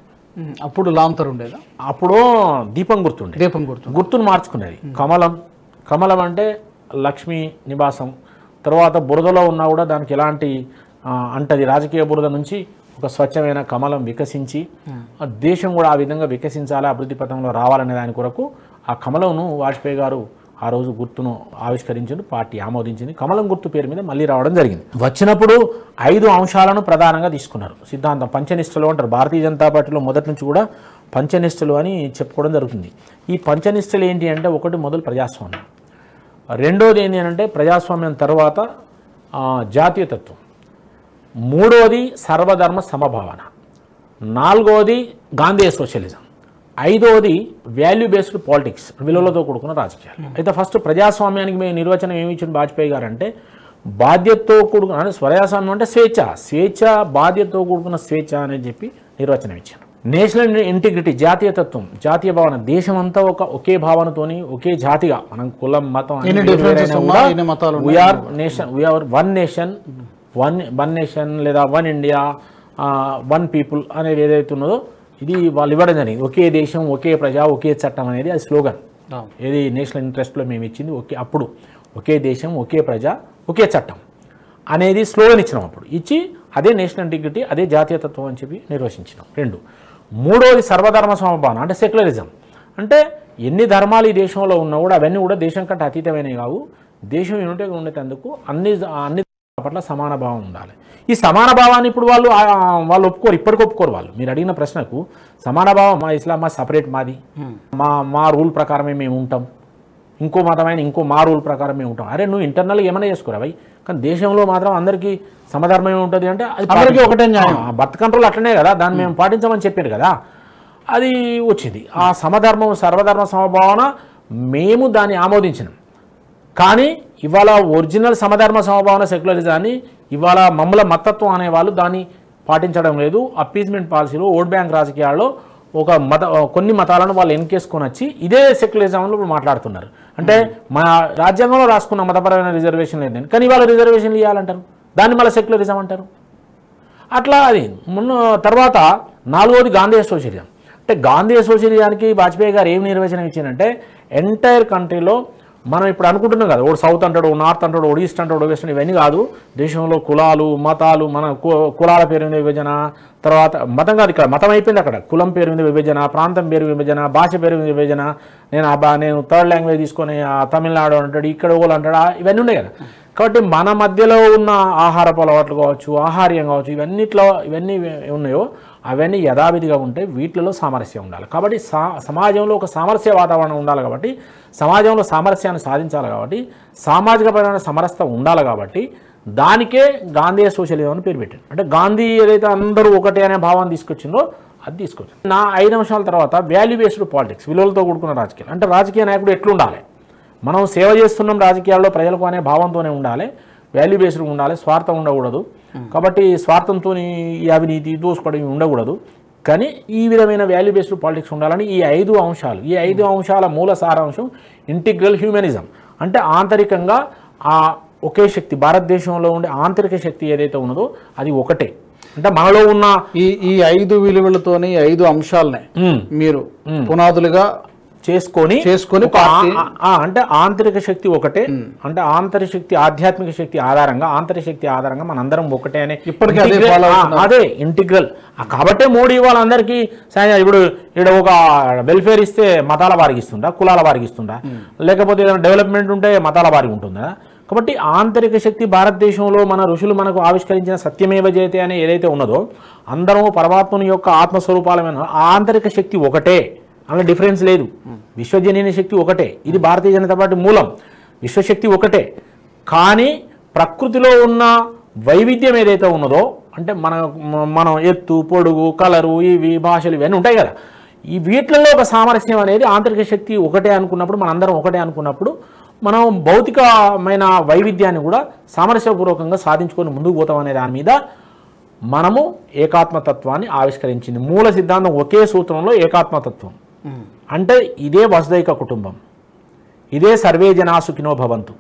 అప్పుడు లాంతర్ ఉండేదా? అప్పుడు దీపం గుర్తుండే, గుర్తును మార్చుకునేది. కమలం అంటే లక్ష్మీ నివాసం. తర్వాత బురదలో ఉన్నా కూడా దానికి ఎలాంటి అంటది రాజకీయ బురద నుంచి ఒక స్వచ్ఛమైన కమలం వికసించి దేశం కూడా ఆ విధంగా వికసించాలి, అభివృద్ధి పథంలో రావాలనే దాని కొరకు ఆ కమలంను వాజ్పేయి గారు ఆ రోజు గుర్తును ఆవిష్కరించింది, పార్టీ ఆమోదించింది. కమలం గుర్తు పేరు మీద మళ్ళీ రావడం జరిగింది. వచ్చినప్పుడు 5 అంశాలను ప్రధానంగా తీసుకున్నారు. సిద్ధాంతం పంచనిష్టలు అంటారు. భారతీయ జనతా పార్టీలో మొదటి నుంచి కూడా పంచనిష్టలు అని చెప్పుకోవడం జరుగుతుంది. ఈ పంచనిష్టలు ఏంటి అంటే, ఒకటి మొదలు ప్రజాస్వామ్యం, రెండోది ఏంటి అంటే ప్రజాస్వామ్యం తర్వాత జాతీయతత్వం, మూడోది సర్వధర్మ సమభావన, నాలుగోది గాంధీ సోషలిజం, ఐదోది వాల్యూ బేస్డ్ పాలిటిక్స్, విలువలతో కూడుకున్న రాజకీయాలు. అయితే ఫస్ట్ ప్రజాస్వామ్యానికి మేము నిర్వచనం ఏమి ఇచ్చిన వాజ్పేయి గారు అంటే, బాధ్యతతో కూడుకున్న అంటే ప్రజాస్వామ్యం అంటే స్వేచ్ఛ బాధ్యతతో కూడుకున్న స్వేచ్ఛ అని చెప్పి నిర్వచనం ఇచ్చాను. నేషనల్ ఇంటిగ్రిటీ, జాతీయతత్వం, జాతీయ భావన, దేశం అంతా ఒకే భావనతోని ఒకే జాతిగా, మనం కులం మతం వన్ నేషన్ లేదా వన్ ఇండియా, వన్ పీపుల్ అనేది ఏదైతే ఉన్నదో ఇది వాళ్ళు ఇవ్వడం జరిగింది. ఒకే దేశం, ఒకే ప్రజ, ఒకే చట్టం అనేది అది స్లోగన్. ఏది నేషనల్ ఇంట్రెస్ట్లో మేము ఇచ్చింది అప్పుడు ఒకే దేశం, ఒకే ప్రజ, ఒకే చట్టం అనేది స్లోగన్ ఇచ్చినాం. అప్పుడు ఇచ్చి అదే నేషనల్ ఇంటిగ్రిటీ, అదే జాతీయతత్వం అని చెప్పి నిర్వచించినాం. 2, మూడోది సర్వధర్మ సమభావన అంటే సెక్యులరిజం. అంటే ఎన్ని ధర్మాలు ఈ దేశంలో ఉన్నా కూడా అవన్నీ కూడా దేశం కంటే అతీతమైనవి కావు. దేశం యూనిటీగా ఉండేందుకు అన్ని పట్ల సమాన భావం ఉండాలి. ఈ సమాన భావాన్ని ఇప్పుడు వాళ్ళు ఒప్పుకోరు, ఇప్పటికి ఒప్పుకోరు. వాళ్ళు మీరు అడిగిన ప్రశ్నకు సమాన భావం మా ఇస్లాం మా సపరేట్, మాది మా రూల్ ప్రకారమే మేము ఉంటాం, ఇంకో మతమైన ఇంకో మా రూల్ ప్రకారం మేము ఉంటాం. అరే నువ్వు ఇంటర్నల్గా ఏమైనా చేసుకోరు అవి, కానీ దేశంలో మాత్రం అందరికీ సమధర్మమే ఉంటుంది అంటే అది అందరికీ ఒకటే న్యాయం. బర్త్ కంట్రోల్ అట్లనే కదా, దాన్ని మేము పాటించమని చెప్పారు కదా, అది వచ్చింది. ఆ సమధర్మం సర్వధర్మ సమభావన మేము దాన్ని ఆమోదించినాం. కానీ ఇవాళ ఒరిజినల్ సమధర్మ సమభావన సెక్యులరిజాన్ని ఇవాళ మమ్మల మతత్వం అనేవాళ్ళు దాన్ని పాటించడం లేదు. అప్పీజ్మెంట్ పాలసీలో ఓట్ బ్యాంక్ రాజకీయాల్లో కొన్ని మతాలను వాళ్ళు ఎన్కేసుకొని వచ్చి ఇదే సెక్యులరిజంలో ఇప్పుడు మాట్లాడుతున్నారు. అంటే మా రాజ్యాంగంలో రాసుకున్న మతపరమైన రిజర్వేషన్ లేదని, కానీ ఇవాళ రిజర్వేషన్లు ఇవ్వాలంటారు, దాన్ని మళ్ళీ సెక్యులరిజం అంటారు. అట్లా అది తర్వాత 4వది గాంధీ సోషలిజం. అంటే గాంధీ సోషలిజానికి వాజ్పేయి గారు ఏం నిర్వచనం ఇచ్చిందంటే, ఎంటైర్ కంట్రీలో మనం ఇప్పుడు అనుకుంటున్నాం కదా, ఓడి సౌత్ అంటాడు, నార్త్ అంటాడు, ఓడి ఈస్ట్ అంటాడు, వెస్ట్, ఇవన్నీ కాదు. దేశంలో కులాలు మతాలు, మన కులాల పేరు మీద విభజన, తర్వాత మతం కాదు, ఇక్కడ మతం అయిపోయింది, అక్కడ కులం పేరు మీద విభజన, ప్రాంతం పేరు విభజన, భాష పేరు మీద విభజన. నేను థర్డ్ లాంగ్వేజ్ తీసుకొని తమిళనాడు అంటాడు, ఇక్కడ ఓళ్ళు అంటాడు, ఇవన్నీ ఉన్నాయి కదా. కాబట్టి మన మధ్యలో ఉన్న ఆహారపు అలవాట్లు కావచ్చు, ఆహార్యం కావచ్చు, ఇవన్నీ ఉన్నాయో అవన్నీ యథావిధిగా ఉంటాయి. వీటిలో సామరస్యం ఉండాలి. కాబట్టి సమాజంలో ఒక సామరస్య వాతావరణం ఉండాలి. కాబట్టి సమాజంలో సామరస్యాన్ని సాధించాలి. కాబట్టి సామాజికపరమైన సమరసత ఉండాలి. కాబట్టి దానికే గాంధీ సోషలిజం అని పేరు పెట్టారు. అంటే గాంధీ ఏదైతే అందరూ ఒకటే అనే భావాన్ని తీసుకొచ్చిందో అది తీసుకొచ్చింది. నా 5 అంశాల తర్వాత వాల్యూ బేస్డ్ పాలిటిక్స్, విలువలతో కూడుకున్న రాజకీయాలు. అంటే రాజకీయ నాయకుడు ఎట్లుండాలి, మనం సేవ చేస్తున్నాం రాజకీయాల్లో ప్రజలకు అనే భావంతోనే ఉండాలి, వాల్యూ బేస్డ్ ఉండాలి, స్వార్థం ఉండకూడదు. కాబట్టి స్వార్థంతో ఈ అవినీతి దోసుకోవడం ఉండకూడదు. కానీ ఈ విధమైన వాల్యూ బేస్డ్ పాలిటిక్స్ ఉండాలని ఈ 5 అంశాలు, ఈ 5 అంశాల మూల సారాంశం ఇంటిగ్రల్ హ్యూమనిజం. అంటే ఆంతరికంగా ఒకే శక్తి, భారతదేశంలో ఉండే ఆంతరిక శక్తి ఏదైతే ఉన్నదో అది ఒకటే. అంటే మనలో ఉన్న ఈ 5 విలువలతోని 5 అంశాలనే మీరు పునాదులుగా చేసుకొని ఒక అంటే ఆంతరిక శక్తి ఒకటే, అంటే ఆంతరిక శక్తి ఆధ్యాత్మిక శక్తి ఆధారంగా ఆంతరిక శక్తి ఆధారంగా మనందరం ఒకటే అనే ఇప్పటికీ అదే ఇంటిగ్రల్. కాబట్టే మోడీ వాళ్ళందరికీ ఇప్పుడు ఇక్కడ ఒక వెల్ఫేర్ ఇస్తే మతాల వారికి ఇస్తుందా, కులాల వారికి ఇస్తుందా, లేకపోతే ఏదైనా డెవలప్మెంట్ ఉంటే మతాల వారికి ఉంటుందా? కాబట్టి ఆంతరిక శక్తి భారతదేశంలో మన ఋషులు మనకు ఆవిష్కరించిన సత్యమేవ జయతే అనే ఏదైతే ఉన్నదో అందరము పరమాత్మని యొక్క ఆత్మస్వరూపాలమైన ఆంతరిక శక్తి ఒకటే, అలా డిఫరెన్స్ లేదు. విశ్వజనీయ శక్తి ఒకటే, ఇది భారతీయ జనతా పార్టీ మూలం. విశ్వశక్తి ఒకటే, కానీ ప్రకృతిలో ఉన్న వైవిధ్యం ఏదైతే ఉన్నదో అంటే మనం ఎత్తు పొడుగు కలరు ఇవి భాషలు ఇవన్నీ ఉంటాయి కదా, ఈ వీటిల్లో ఒక సామరస్యం అనేది ఆంతరిక శక్తి ఒకటే అనుకున్నప్పుడు మనందరం ఒకటే అనుకున్నప్పుడు మనం భౌతికమైన వైవిధ్యాన్ని కూడా సామరస్యపూర్వకంగా సాధించుకొని ముందుకు పోతాం అనే దాని మీద మనము ఏకాత్మతత్వాన్ని ఆవిష్కరించింది. మూల సిద్ధాంతం ఒకే సూత్రంలో ఏకాత్మతత్వం అంటే ఇదే వసుదైక కుటుంబం, ఇదే సర్వే జనా సుఖినో భవంతు.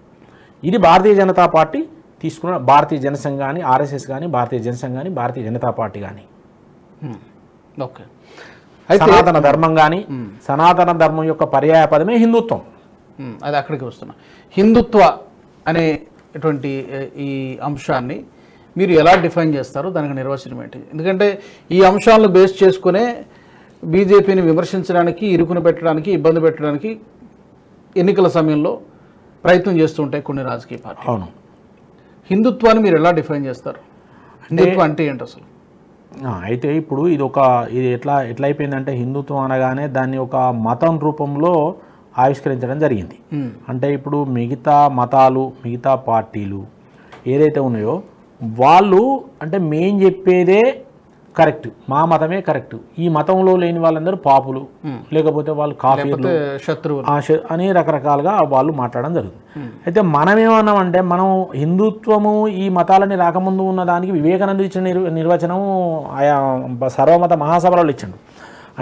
ఇది భారతీయ జనతా పార్టీ తీసుకున్న, భారతీయ జనసంఘ్ కానీ ఆర్ఎస్ఎస్ కానీ భారతీయ జనసంఘ్ కానీ భారతీయ జనతా పార్టీ కానీ ఓకే సనాతన ధర్మం కానీ సనాతన ధర్మం యొక్క పర్యాయ పదమే హిందుత్వం. అది అక్కడికి వస్తున్నా. హిందుత్వ అనేటువంటి ఈ అంశాన్ని మీరు ఎలా డిఫైన్ చేస్తారు, దానికి నిర్వచనం ఏంటి? ఎందుకంటే ఈ అంశాలను బేస్ చేసుకునే బీజేపీని విమర్శించడానికి, ఇరుకుని పెట్టడానికి, ఇబ్బంది పెట్టడానికి ఎన్నికల సమయంలో ప్రయత్నం చేస్తూ ఉంటాయి కొన్ని రాజకీయ పార్టీలు. అవును. హిందుత్వాన్ని మీరు ఎలా డిఫైన్ చేస్తారు? హిందుత్వం అంటే ఏంటి అసలు? అయితే ఇప్పుడు ఇది ఎట్లా అయిపోయిందంటే హిందుత్వం అనగానే దాన్ని ఒక మతం రూపంలో ఆవిష్కరించడం జరిగింది. అంటే ఇప్పుడు మిగతా మతాలు మిగతా పార్టీలు ఏదైతే ఉన్నాయో వాళ్ళు అంటే మేం చెప్పేదే కరెక్ట్, మా మతమే కరెక్ట్, ఈ మతంలో లేని వాళ్ళందరూ పాపులు, లేకపోతే వాళ్ళు కాఫీలు, శత్రువులు అని రకరకాలుగా వాళ్ళు మాట్లాడడం జరుగుతుంది. అయితే మనం ఏమన్నామంటే మనం హిందుత్వము ఈ మతాలని రాకముందు ఉన్న దానికి వివేకానంద ఇచ్చిన నిర్వచనం ఆయా సర్వమత మహాసభలలో ఇచ్చిండు.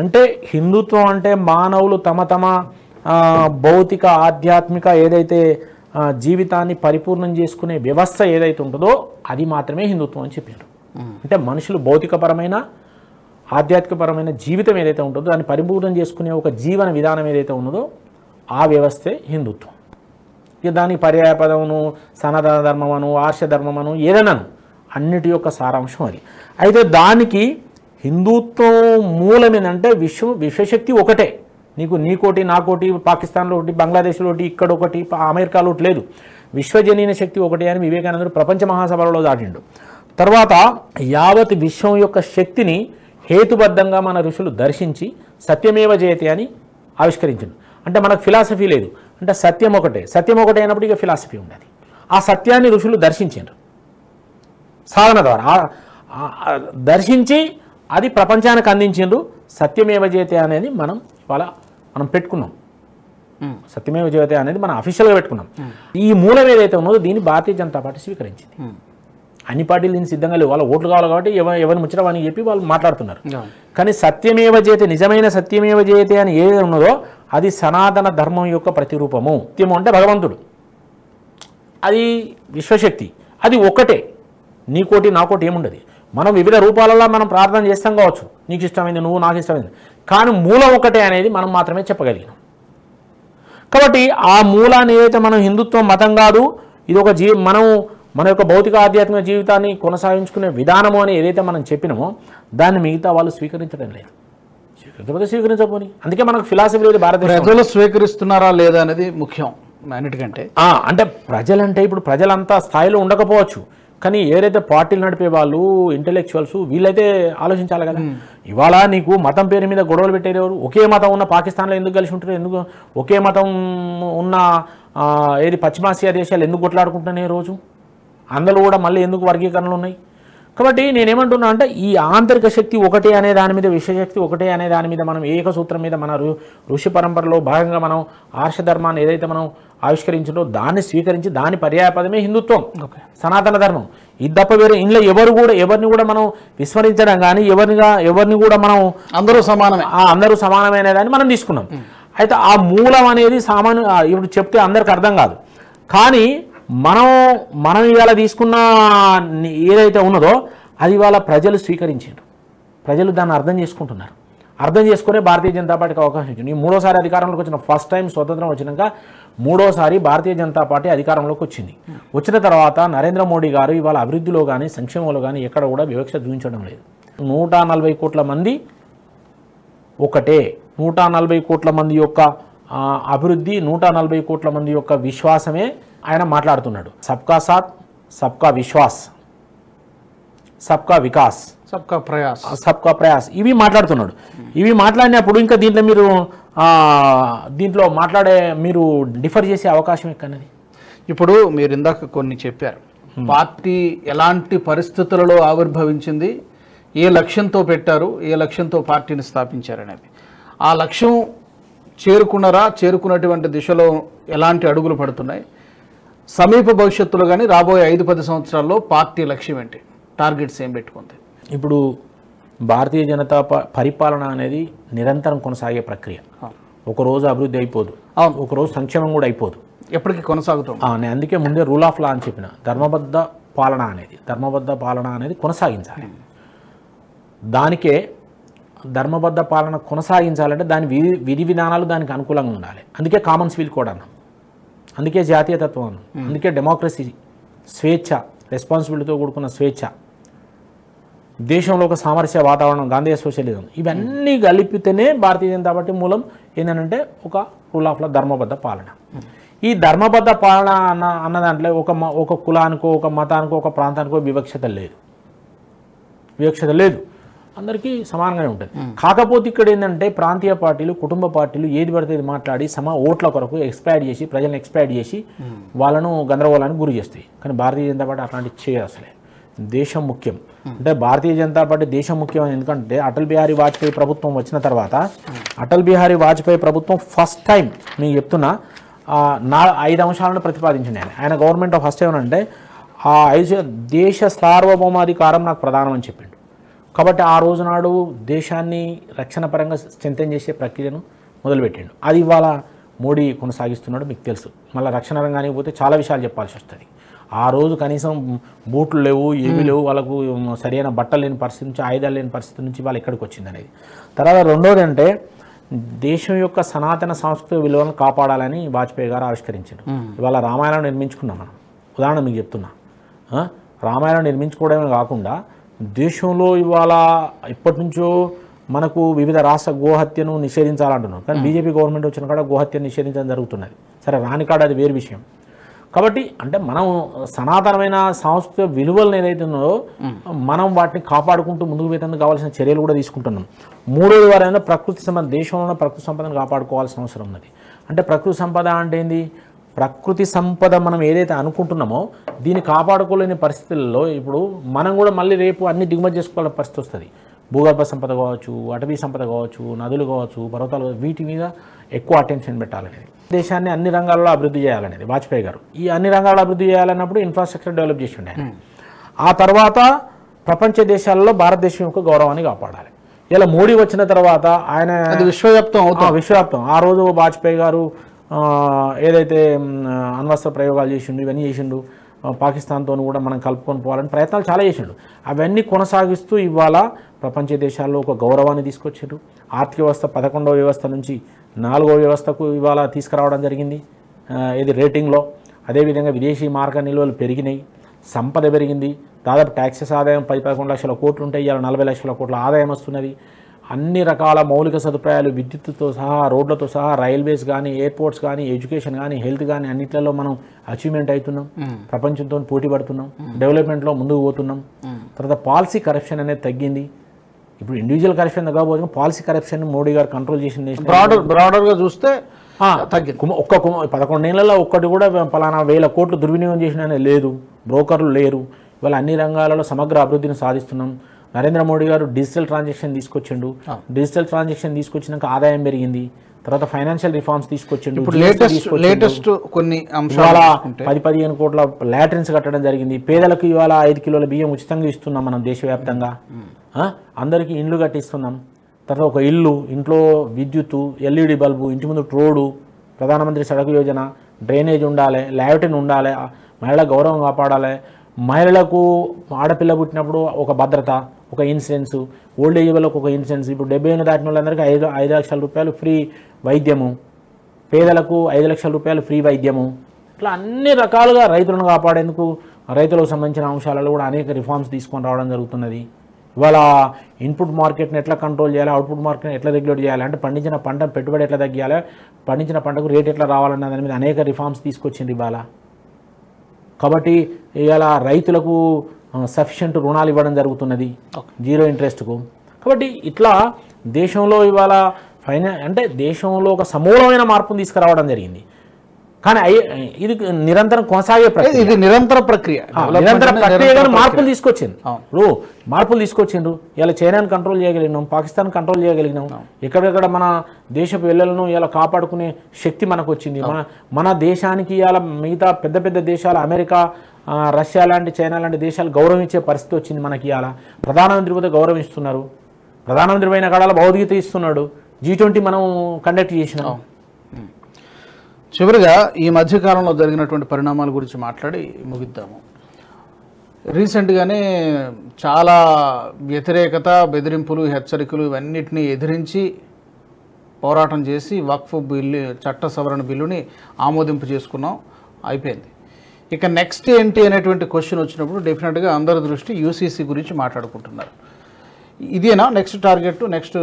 అంటే హిందుత్వం అంటే మానవులు తమ భౌతిక ఆధ్యాత్మిక ఏదైతే జీవితాన్ని పరిపూర్ణం చేసుకునే వ్యవస్థ ఏదైతే ఉంటుందో అది మాత్రమే హిందుత్వం అని చెప్పారు. అంటే మనుషులు భౌతికపరమైన ఆధ్యాత్మికపరమైన జీవితం ఏదైతే ఉంటుందో దాన్ని పరిపూర్ణం చేసుకునే ఒక జీవన విధానం ఏదైతే ఉన్నదో ఆ వ్యవస్థే హిందుత్వం. ఇక దానికి పర్యాయ పదమును సనాతన ధర్మమను ఆర్ష ధర్మమను ఏదైనాను అన్నిటి యొక్క సారాంశం అది. అయితే దానికి హిందుత్వం మూలం ఏంటంటే విశ్వశక్తి ఒకటే. నీకోటి నాకోటి, పాకిస్తాన్లో ఒకటి, బంగ్లాదేశ్లో ఒకటి, ఇక్కడ ఒకటి, అమెరికాలో ఒకటి లేదు. విశ్వజనీయ శక్తి ఒకటి అని వివేకానందుడు ప్రపంచ మహాసభలలో దాటిండు. తర్వాత యావత్ విశ్వం యొక్క శక్తిని హేతుబద్ధంగా మన ఋషులు దర్శించి సత్యమేవ జయతే అని ఆవిష్కరించిండు. అంటే మనకు ఫిలాసఫీ లేదు, అంటే సత్యం ఒకటే అయినప్పుడు ఇక ఫిలాసఫీ ఉండదు. ఆ సత్యాన్ని ఋషులు దర్శించారు సాధన ద్వారా, దర్శించి అది ప్రపంచానికి అందించిండ్రు. సత్యమేవ జయతే అనేది మనం పెట్టుకున్నాం. సత్యమేవ జయతే అనేది మనం అఫీషియల్గా పెట్టుకున్నాం. ఈ మూలం ఏదైతే ఉన్నదో దీన్ని భారతీయ జనతా పార్టీ స్వీకరించింది. అన్ని పార్టీలు దీన్ని సిద్ధంగా లేవు, వాళ్ళ ఓట్లు కావాలి కాబట్టి ఎవరిని ముచ్చడం అని చెప్పి వాళ్ళు మాట్లాడుతున్నారు. కానీ సత్యమేవ జయతే, నిజమైన సత్యమేవ జయతే అని ఏది ఉన్నదో అది సనాతన ధర్మం యొక్క ప్రతిరూపము. సత్యము అంటే భగవంతుడు, అది విశ్వశక్తి, అది ఒక్కటే. నీకోటి నాకోటి ఏముండదు. మనం వివిధ రూపాలలో మనం ప్రార్థన చేస్తాం కావచ్చు, నీకు ఇష్టమైంది నువ్వు, నాకు ఇష్టమైంది, కానీ మూలం ఒకటే అనేది మనం మాత్రమే చెప్పగలిగినాం. కాబట్టి ఆ మూలాన్ని ఏదైతే మనం హిందుత్వం మతం కాదు, ఇది ఒక మనం మన యొక్క భౌతిక ఆధ్యాత్మిక జీవితాన్ని కొనసాగించుకునే విధానము అని ఏదైతే మనం చెప్పినామో దాన్ని మిగతా వాళ్ళు స్వీకరించడం లేదు. స్వీకరించకపోని అందుకే మనకు ఫిలాసఫీ లేదు. భారతదేశం ప్రజలు స్వీకరిస్తున్నారా లేదా అనేది ముఖ్యం అన్నిటికంటే. అంటే ప్రజలంటే ఇప్పుడు ప్రజలంతా స్థాయిలో ఉండకపోవచ్చు, కానీ ఏదైతే పార్టీలు నడిపే వాళ్ళు ఇంటెలెక్చువల్స్ వీళ్ళైతే ఆలోచించాలి కదా. ఇవాళ నీకు మతం పేరు మీద గొడవలు పెట్టేది ఎవరు? ఒకే మతం ఉన్న పాకిస్తాన్లో ఎందుకు కలిసి ఉంటారు? ఎందుకు ఒకే మతం ఉన్న పశ్చిమాసియా దేశాలు ఎందుకు కొట్లాడుకుంటున్నాయి రోజు? అందులో కూడా మళ్ళీ ఎందుకు వర్గీకరణలు ఉన్నాయి? కాబట్టి నేనేమంటున్నా అంటే ఈ ఆంతరిక శక్తి ఒకటే అనే దాని మీద, విశ్వశక్తి ఒకటే అనే దాని మీద మనం ఏకసూత్రం మీద మన ఋషి పరంపరలో భాగంగా మనం ఆర్షధర్మాన్ని ఏదైతే మనం ఆవిష్కరించిందో దాన్ని స్వీకరించి దాని పర్యాయపదమే హిందుత్వం, సనాతన ధర్మం. ఇది తప్ప వేరే ఇంట్లో ఎవరిని కూడా మనం విస్మరించడం కానీ ఎవరిని కూడా మనం అందరూ సమానమే అనే దాన్ని మనం తీసుకున్నాం. అయితే ఆ మూలం అనేది ఇప్పుడు చెప్తే అందరికి అర్థం కాదు, కానీ మనం ఇవాళ తీసుకున్న ఏదైతే ఉన్నదో అది ఇవాళ ప్రజలు స్వీకరించారు, ప్రజలు దాన్ని అర్థం చేసుకుంటున్నారు. అర్థం చేసుకునే భారతీయ జనతా పార్టీకి అవకాశం ఇచ్చింది. ఈ మూడోసారి అధికారంలోకి వచ్చిన ఫస్ట్ టైం స్వతంత్రం వచ్చినాక మూడోసారి భారతీయ జనతా పార్టీ అధికారంలోకి వచ్చింది. వచ్చిన తర్వాత నరేంద్ర మోడీ గారు ఇవాళ అభివృద్ధిలో కానీ సంక్షేమంలో కానీ ఎక్కడ కూడా వివక్ష చూపించడం లేదు. 140 కోట్ల మంది ఒకటే, 140 కోట్ల మంది యొక్క అభివృద్ధి, 140 కోట్ల మంది యొక్క విశ్వాసమే ఆయన మాట్లాడుతున్నాడు. సబ్కా సాత్, సబ్కా విశ్వాస్, సబ్కా వికాస్, సబ్కా ప్రయాస్ ఇవి మాట్లాడుతున్నాడు. ఇవి మాట్లాడినప్పుడు ఇంకా దీంట్లో మీరు డిఫర్ చేసే అవకాశం ఎక్కడది? ఇప్పుడు మీరు ఇందాక కొన్ని చెప్పారు, పార్టీ ఎలాంటి పరిస్థితులలో ఆవిర్భవించింది, ఏ లక్ష్యంతో పెట్టారు, ఏ లక్ష్యంతో పార్టీని స్థాపించారనేది. ఆ లక్ష్యం చేరుకున్నటువంటి దిశలో ఎలాంటి అడుగులు పడుతున్నాయి, సమీప భవిష్యత్తులో కానీ రాబోయే 5-10 సంవత్సరాల్లో పార్టీ లక్ష్యం ఏంటి, టార్గెట్స్ ఏం పెట్టుకుంది? ఇప్పుడు భారతీయ జనతా పరిపాలన అనేది నిరంతరం కొనసాగే ప్రక్రియ. ఒకరోజు అభివృద్ధి అయిపోదు, ఒకరోజు సంక్షేమం కూడా అయిపోదు, ఎప్పటికీ కొనసాగుతాం. నేను అందుకే ముందే రూల్ ఆఫ్ లా అని చెప్పిన, ధర్మబద్ధ పాలన అనేది కొనసాగించాలి. దానికే ధర్మబద్ధ పాలన కొనసాగించాలంటే దాని విధి విధానాలు దానికి అనుకూలంగా ఉండాలి. అందుకే కామన్స్ వీల్ కోడ్ అన్నాం, అందుకే జాతీయతత్వం అన్నాం, అందుకే డెమోక్రసీ, స్వేచ్ఛ, రెస్పాన్సిబిలిటీతో కూడుకున్న స్వేచ్ఛ, దేశంలో ఒక సామరస్య వాతావరణం, గాంధీ సోషలిజం, ఇవన్నీ కలిపితేనే భారతీయ జనతా పార్టీ మూలం ఏంటంటే ఒక రూల్ ఆఫ్ లా, ధర్మబద్ధ పాలన. ఈ ధర్మబద్ధ పాలన అన్న దాంట్లో ఒక కులానికో, ఒక మతానికో, ఒక ప్రాంతానికో వివక్షత లేదు, అందరికీ సమానంగానే ఉంటుంది. కాకపోతే ఇక్కడ ఏంటంటే ప్రాంతీయ పార్టీలు, కుటుంబ పార్టీలు ఏది పడితే మాట్లాడి ఓట్ల కొరకు ప్రజలను ఎక్స్పైర్డ్ చేసి వాళ్ళను గందరగోళానికి గురి చేస్తాయి. కానీ భారతీయ జనతా పార్టీ అట్లాంటివి చేయదు. అసలే దేశం ముఖ్యం అంటే భారతీయ జనతా పార్టీ దేశం ముఖ్యం. ఎందుకంటే అటల్ బిహారీ వాజ్పేయి ప్రభుత్వం వచ్చిన తర్వాత, అటల్ బిహారీ వాజ్పేయి ప్రభుత్వం ఫస్ట్ టైం నేను చెప్తున్నా 5 అంశాలను ప్రతిపాదించింది ఆయన గవర్నమెంట్ ఫస్ట్ ఏమనంటే ఆ 5 దేశ సార్వభౌమాధికారం నాకు ప్రధానం అని చెప్పిండు. కాబట్టి ఆ రోజు నాడు దేశాన్ని రక్షణ పరంగా స్ట్రెంథెన్ చేసే ప్రక్రియను మొదలుపెట్టిండు. అది ఇవాళ మోడీ కొనసాగిస్తున్నాడు, మీకు తెలుసు. మళ్ళీ రక్షణ రంగానికి పోతే చాలా విషయాలు చెప్పాల్సి వస్తుంది. ఆ రోజు కనీసం బూట్లు లేవు, ఏమీ లేవు, వాళ్ళకు సరైన బట్టలు లేని పరిస్థితి నుంచి, ఆయుధాలు లేని పరిస్థితి నుంచి వాళ్ళు ఎక్కడికి వచ్చింది అనేది. తర్వాత రెండోది అంటే దేశం యొక్క సనాతన సాంస్కృతిక విలువలను కాపాడాలని వాజ్పేయి గారు ఆవిష్కరించారు. ఇవాళ రామాయణం నిర్మించుకున్నాం మనం. ఉదాహరణ మీకు చెప్తున్నా, రామాయణం నిర్మించుకోవడమే కాకుండా దేశంలో ఇవాళ ఇప్పటి నుంచో మనకు వివిధ రాష్ట్ర గోహత్యను నిషేధించాలంటున్నాం. కానీ బీజేపీ గవర్నమెంట్ వచ్చిన కాడ గోహత్యను నిషేధించడం జరుగుతున్నది. సరే, రాని కాడ అది వేరు విషయం. కాబట్టి అంటే మనం సనాతనమైన సాంస్కృతిక విలువలను ఏదైతే ఉన్నదో మనం వాటిని కాపాడుకుంటూ ముందుకు పోయేందుకు కావాల్సిన చర్యలు కూడా తీసుకుంటున్నాం. మూడోది వారైనా ప్రకృతి సంపద, దేశంలో ప్రకృతి సంపదను కాపాడుకోవాల్సిన అవసరం ఉన్నది. అంటే ప్రకృతి సంపద అంటే ఏంది? ప్రకృతి సంపద మనం ఏదైతే అనుకుంటున్నామో దీన్ని కాపాడుకోలేని పరిస్థితుల్లో ఇప్పుడు మనం కూడా మళ్ళీ రేపు అన్ని దిగుమతి చేసుకోవాల్సిన పరిస్థితి వస్తుంది. భూగర్భ సంపద కావచ్చు, అటవీ సంపద కావచ్చు, నదులు కావచ్చు, పర్వతాలు, వీటి మీద ఎక్కువ అటెన్షన్ పెట్టాలనేది, దేశాన్ని అన్ని రంగాల్లో అభివృద్ధి చేయాలనేది వాజ్పేయి గారు. ఈ అన్ని రంగాల్లో అభివృద్ధి చేయాలన్నప్పుడు ఇన్ఫ్రాస్ట్రక్చర్ డెవలప్ చేసి ఉండే. ఆ తర్వాత ప్రపంచ దేశాల్లో భారతదేశం యొక్క గౌరవాన్ని కాపాడాలి. ఇలా మోడీ వచ్చిన తర్వాత ఆయన విశ్వవ్యాప్తం ఆ రోజు వాజ్పేయి గారు ఏదైతే అణ్వస్త్ర ప్రయోగాలు చేసిండు, ఇవన్నీ చేసిండు, పాకిస్తాన్తో కూడా మనం కలుపుకొని పోవాలని ప్రయత్నాలు చాలా చేసిండు. అవన్నీ కొనసాగిస్తూ ఇవాళ ప్రపంచ దేశాల్లో ఒక గౌరవాన్ని తీసుకొచ్చారు. ఆర్థిక వ్యవస్థ 11వ వ్యవస్థ నుంచి 4వ వ్యవస్థకు ఇవాళ తీసుకురావడం జరిగింది ఇది రేటింగ్లో. అదేవిధంగా విదేశీ మార్గ నిల్వలు పెరిగినాయి, సంపద పెరిగింది. దాదాపు ట్యాక్సెస్ ఆదాయం 10-11 లక్షల కోట్లు ఉంటాయి, ఇవాళ 40 లక్షల కోట్ల ఆదాయం వస్తున్నది. అన్ని రకాల మౌలిక సదుపాయాలు, విద్యుత్తుతో సహా, రోడ్లతో సహా, రైల్వేస్ కానీ, ఎయిర్పోర్ట్స్ కానీ, ఎడ్యుకేషన్ కానీ, హెల్త్ కానీ అన్నిట్లలో మనం అచీవ్మెంట్ అవుతున్నాం, ప్రపంచంతో పోటీ పడుతున్నాం, డెవలప్మెంట్లో ముందుకు పోతున్నాం. తర్వాత పాలసీ కరప్షన్ అనేది తగ్గింది. ఇప్పుడు ఇండివిజువల్ కరప్షన్ తగ్గకపోతే పాలసీ కరప్షన్ మోడీ గారు కంట్రోల్ చేసిన బ్రాడర్గా చూస్తే తగ్గింది. 11 ఏళ్లలో ఒక్కటి కూడా పలానా 1000 కోట్లు దుర్వినియోగం చేసిన లేదు, బ్రోకర్లు లేరు. ఇవాళ అన్ని రంగాలలో సమగ్ర అభివృద్ధిని సాధిస్తున్నాం. నరేంద్ర మోడీ గారు డిజిటల్ ట్రాన్సాక్షన్ తీసుకొచ్చిండు. డిజిటల్ ట్రాన్సాక్షన్ తీసుకొచ్చినాక ఆదాయం పెరిగింది. తర్వాత ఫైనాన్షియల్ రిఫార్మ్స్ తీసుకొచ్చిండు. లేటెస్ట్ కొన్ని ఇవాళ 10-15 కోట్ల లాట్రిన్స్ కట్టడం జరిగింది. పేదలకు ఇవాళ 5 కిలోల బియ్యం ఉచితంగా ఇస్తున్నాం మనం దేశవ్యాప్తంగా. అందరికీ ఇండ్లు కట్టిస్తున్నాం. తర్వాత ఒక ఇంట్లో విద్యుత్తు, ఎల్ఈడి బల్బు, ఇంటి ముందు రోడ్డు, ప్రధానమంత్రి సడక్ యోజన, డ్రైనేజ్ ఉండాలి, లాట్రిన్ ఉండాలి, మహిళల గౌరవం కాపాడాలి, మహిళలకు ఆడపిల్ల పుట్టినప్పుడు ఒక భద్రత, ఒక ఇన్సూరెన్స్, ఓల్డ్ ఏజ్ వాళ్ళకి ఒక ఇన్సూరెన్స్. ఇప్పుడు 70 ఏళ్ళు దాటిన వాళ్ళందరికీ 5 లక్షల రూపాయలు ఫ్రీ వైద్యము, పేదలకు 5 లక్షల రూపాయలు ఫ్రీ వైద్యము. ఇట్లా అన్ని రకాలుగా రైతులను కాపాడేందుకు రైతులకు సంబంధించిన అంశాలలో కూడా అనేక రిఫార్మ్స్ తీసుకొని రావడం జరుగుతున్నది. ఇవాళ ఇన్పుట్ మార్కెట్ని ఎట్లా కంట్రోల్ చేయాలి, అవుట్పుట్ మార్కెట్ని ఎట్లా రెగ్యులేట్ చేయాలి, అంటే పండించిన పంట పెట్టుబడి ఎట్లా తగ్గియాలి, పండించిన పంటకు రేట్ ఎట్లా రావాలన్న దాని మీద అనేక రిఫార్మ్స్ తీసుకొచ్చింది ఇవాళ. కాబట్టి ఇవాళ రైతులకు సఫిషియెంట్ రుణాలు ఇవ్వడం జరుగుతున్నది 0 ఇంట్రెస్ట్కు. కాబట్టి ఇట్లా దేశంలో ఇవాళ అంటే దేశంలో ఒక సమూలమైన మార్పును తీసుకురావడం జరిగింది. కానీ ఇది నిరంతరం కొనసాగే ప్రక్రియ, ఇది నిరంతర ప్రక్రియ, మార్పులు తీసుకొచ్చింది. ఇప్పుడు మార్పులు తీసుకొచ్చిండ్రు. ఇలా చైనాను కంట్రోల్ చేయగలిగినాం, పాకిస్తాన్ కంట్రోల్ చేయగలిగినాం, ఎక్కడెక్కడ మన దేశపు పిల్లలను ఇలా కాపాడుకునే శక్తి మనకు వచ్చింది. మన దేశానికి ఇలా మిగతా పెద్ద పెద్ద దేశాలు, అమెరికా, రష్యా లాంటి, చైనా లాంటి దేశాలు గౌరవించే పరిస్థితి వచ్చింది మనకి. ఇలా ప్రధానమంత్రి కూడా గౌరవిస్తున్నారు. ప్రధానమంత్రి పైన కడాల భౌతికత ఇస్తున్నాడు. G20 మనం కండక్ట్ చేసినాం. చివరిగా ఈ మధ్యకాలంలో జరిగినటువంటి పరిణామాల గురించి మాట్లాడి ముగిద్దాము. రీసెంట్గానే చాలా వ్యతిరేకత, బెదిరింపులు, హెచ్చరికలు ఇవన్నిటినీ ఎదిరించి పోరాటం చేసి వక్ఫ్ బిల్లు, చట్ట సవరణ బిల్లుని ఆమోదింపు చేసుకున్నాం, అయిపోయింది. ఇక నెక్స్ట్ ఏంటి అనేటువంటి క్వశ్చన్ వచ్చినప్పుడు డెఫినెట్గా అందరి దృష్టి UCC గురించి మాట్లాడుకుంటున్నారు. ఇదేనా నెక్స్ట్ టార్గెట్? నెక్స్ట్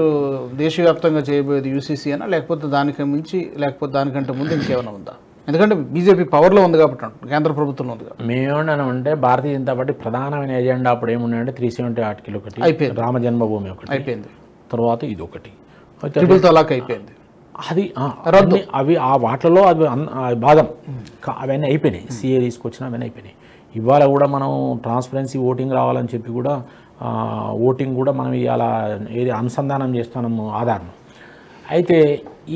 దేశవ్యాప్తంగా చేయబోయేది UCC అయినా, లేకపోతే దానికి మించి, లేకపోతే దానికంటే ముందు ఇంకేమైనా ఉందా? ఎందుకంటే బీజేపీ పవర్లో ఉంది కాబట్టి, కేంద్ర ప్రభుత్వంలో ఉంది కాబట్టి. మేమేమన్నామంటే భారతీయ జనతా పార్టీ ప్రధానమైన ఎజెండా అప్పుడు ఏమున్నాయంటే 370 ఆర్టికల్ ఒకటి అయిపోయింది, రామ జన్మభూమి ఒకటి అయిపోయింది, తర్వాత ఇది ఒకటి ట్రిపుల్ తలాక్ అయిపోయింది, అది అవి ఆ వాటిలో అవి భాగం అవన్నీ అయిపోయినాయి. CA తీసుకొచ్చిన అవన్నీ అయిపోయినాయి. ఇవాళ కూడా మనం ట్రాన్స్పరెన్సీ ఓటింగ్ రావాలని చెప్పి కూడా ఓటింగ్ కూడా మనం ఇవాళ ఏది అనుసంధానం చేస్తున్నాము ఆధారం. అయితే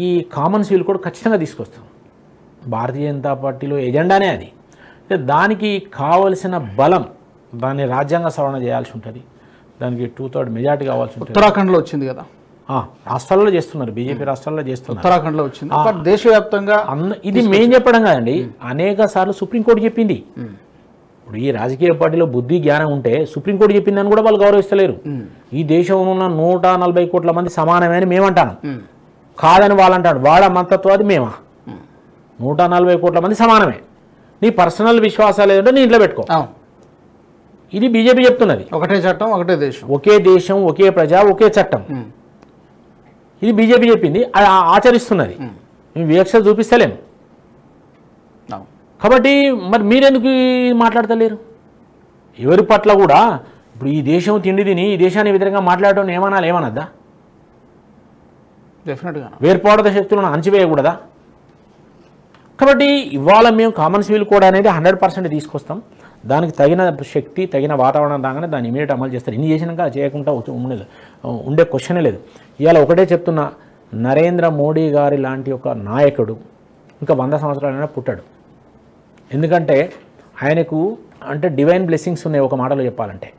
ఈ కామన్ సివిల్ కూడా ఖచ్చితంగా తీసుకొస్తాం. భారతీయ జనతా పార్టీలో ఎజెండానే అది. దానికి కావలసిన బలం, దాన్ని రాజ్యాంగ సవరణ చేయాల్సి ఉంటుంది, దానికి 2/3 మెజార్టీ కావాల్సి ఉంటుంది. ఉత్తరాఖండ్లో వచ్చింది కదా, రాష్ట్రాల్లో చేస్తున్నారు, బీజేపీ రాష్ట్రాల్లో చేస్తున్నారు, ఉత్తరాఖండ్లో వచ్చింది. దేశవ్యాప్తంగా ఇది మేము చెప్పడం కాదండి, అనేక సార్లు సుప్రీంకోర్టు చెప్పింది. ఇప్పుడు ఈ రాజకీయ పార్టీలో బుద్ధి జ్ఞానం ఉంటే సుప్రీంకోర్టు చెప్పిందని కూడా వాళ్ళు గౌరవిస్తలేరు. ఈ దేశంలో ఉన్న 140 కోట్ల మంది సమానమే అని మేమంటాను, కాదని వాళ్ళంటాడు. వాళ్ళ మతత్వాది మేమా? 140 కోట్ల మంది సమానమే. నీ పర్సనల్ విశ్వాసాలు ఏదంటే నీ ఇంట్లో పెట్టుకో. ఇది బీజేపీ చెప్తున్నది. ఒకటే చట్టం, ఒకటే దేశం, ఒకే దేశం, ఒకే ప్రజ, ఒకే చట్టం. ఇది బీజేపీ చెప్పింది, అది ఆచరిస్తున్నది. మేము వివక్ష చూపిస్తలేము. కాబట్టి మరి మీరెందుకు మాట్లాడతలేరు? ఎవరి పట్ల కూడా ఇప్పుడు ఈ దేశం తిండి తిని ఈ దేశాన్ని వ్యతిరేకంగా మాట్లాడటం ఏమనాలి? ఏమనద్దా? డెఫినెట్గా వేర్పాటుత శక్తులను అణచివేయకూడదా? కాబట్టి ఇవాళ మేము కామన్ సివిల్ కోడ్ అనేది 100% తీసుకొస్తాం. దానికి తగిన శక్తి, తగిన వాతావరణం రాగానే దాన్ని ఇమీడియట్ అమలు చేస్తారు. ఇన్ని చేసినాక చేయకుండా ఉండే క్వశ్చనే లేదు. ఇవాళ ఒకటే చెప్తున్నా, నరేంద్ర మోడీ గారి లాంటి ఒక నాయకుడు ఇంకా 100 సంవత్సరాలైనా పుట్టాడు. ఎందుకంటే ఆయనకు అంటే డివైన్ బ్లెస్సింగ్స్ ఉన్నాయి. ఒక మాటలో చెప్పాలంటే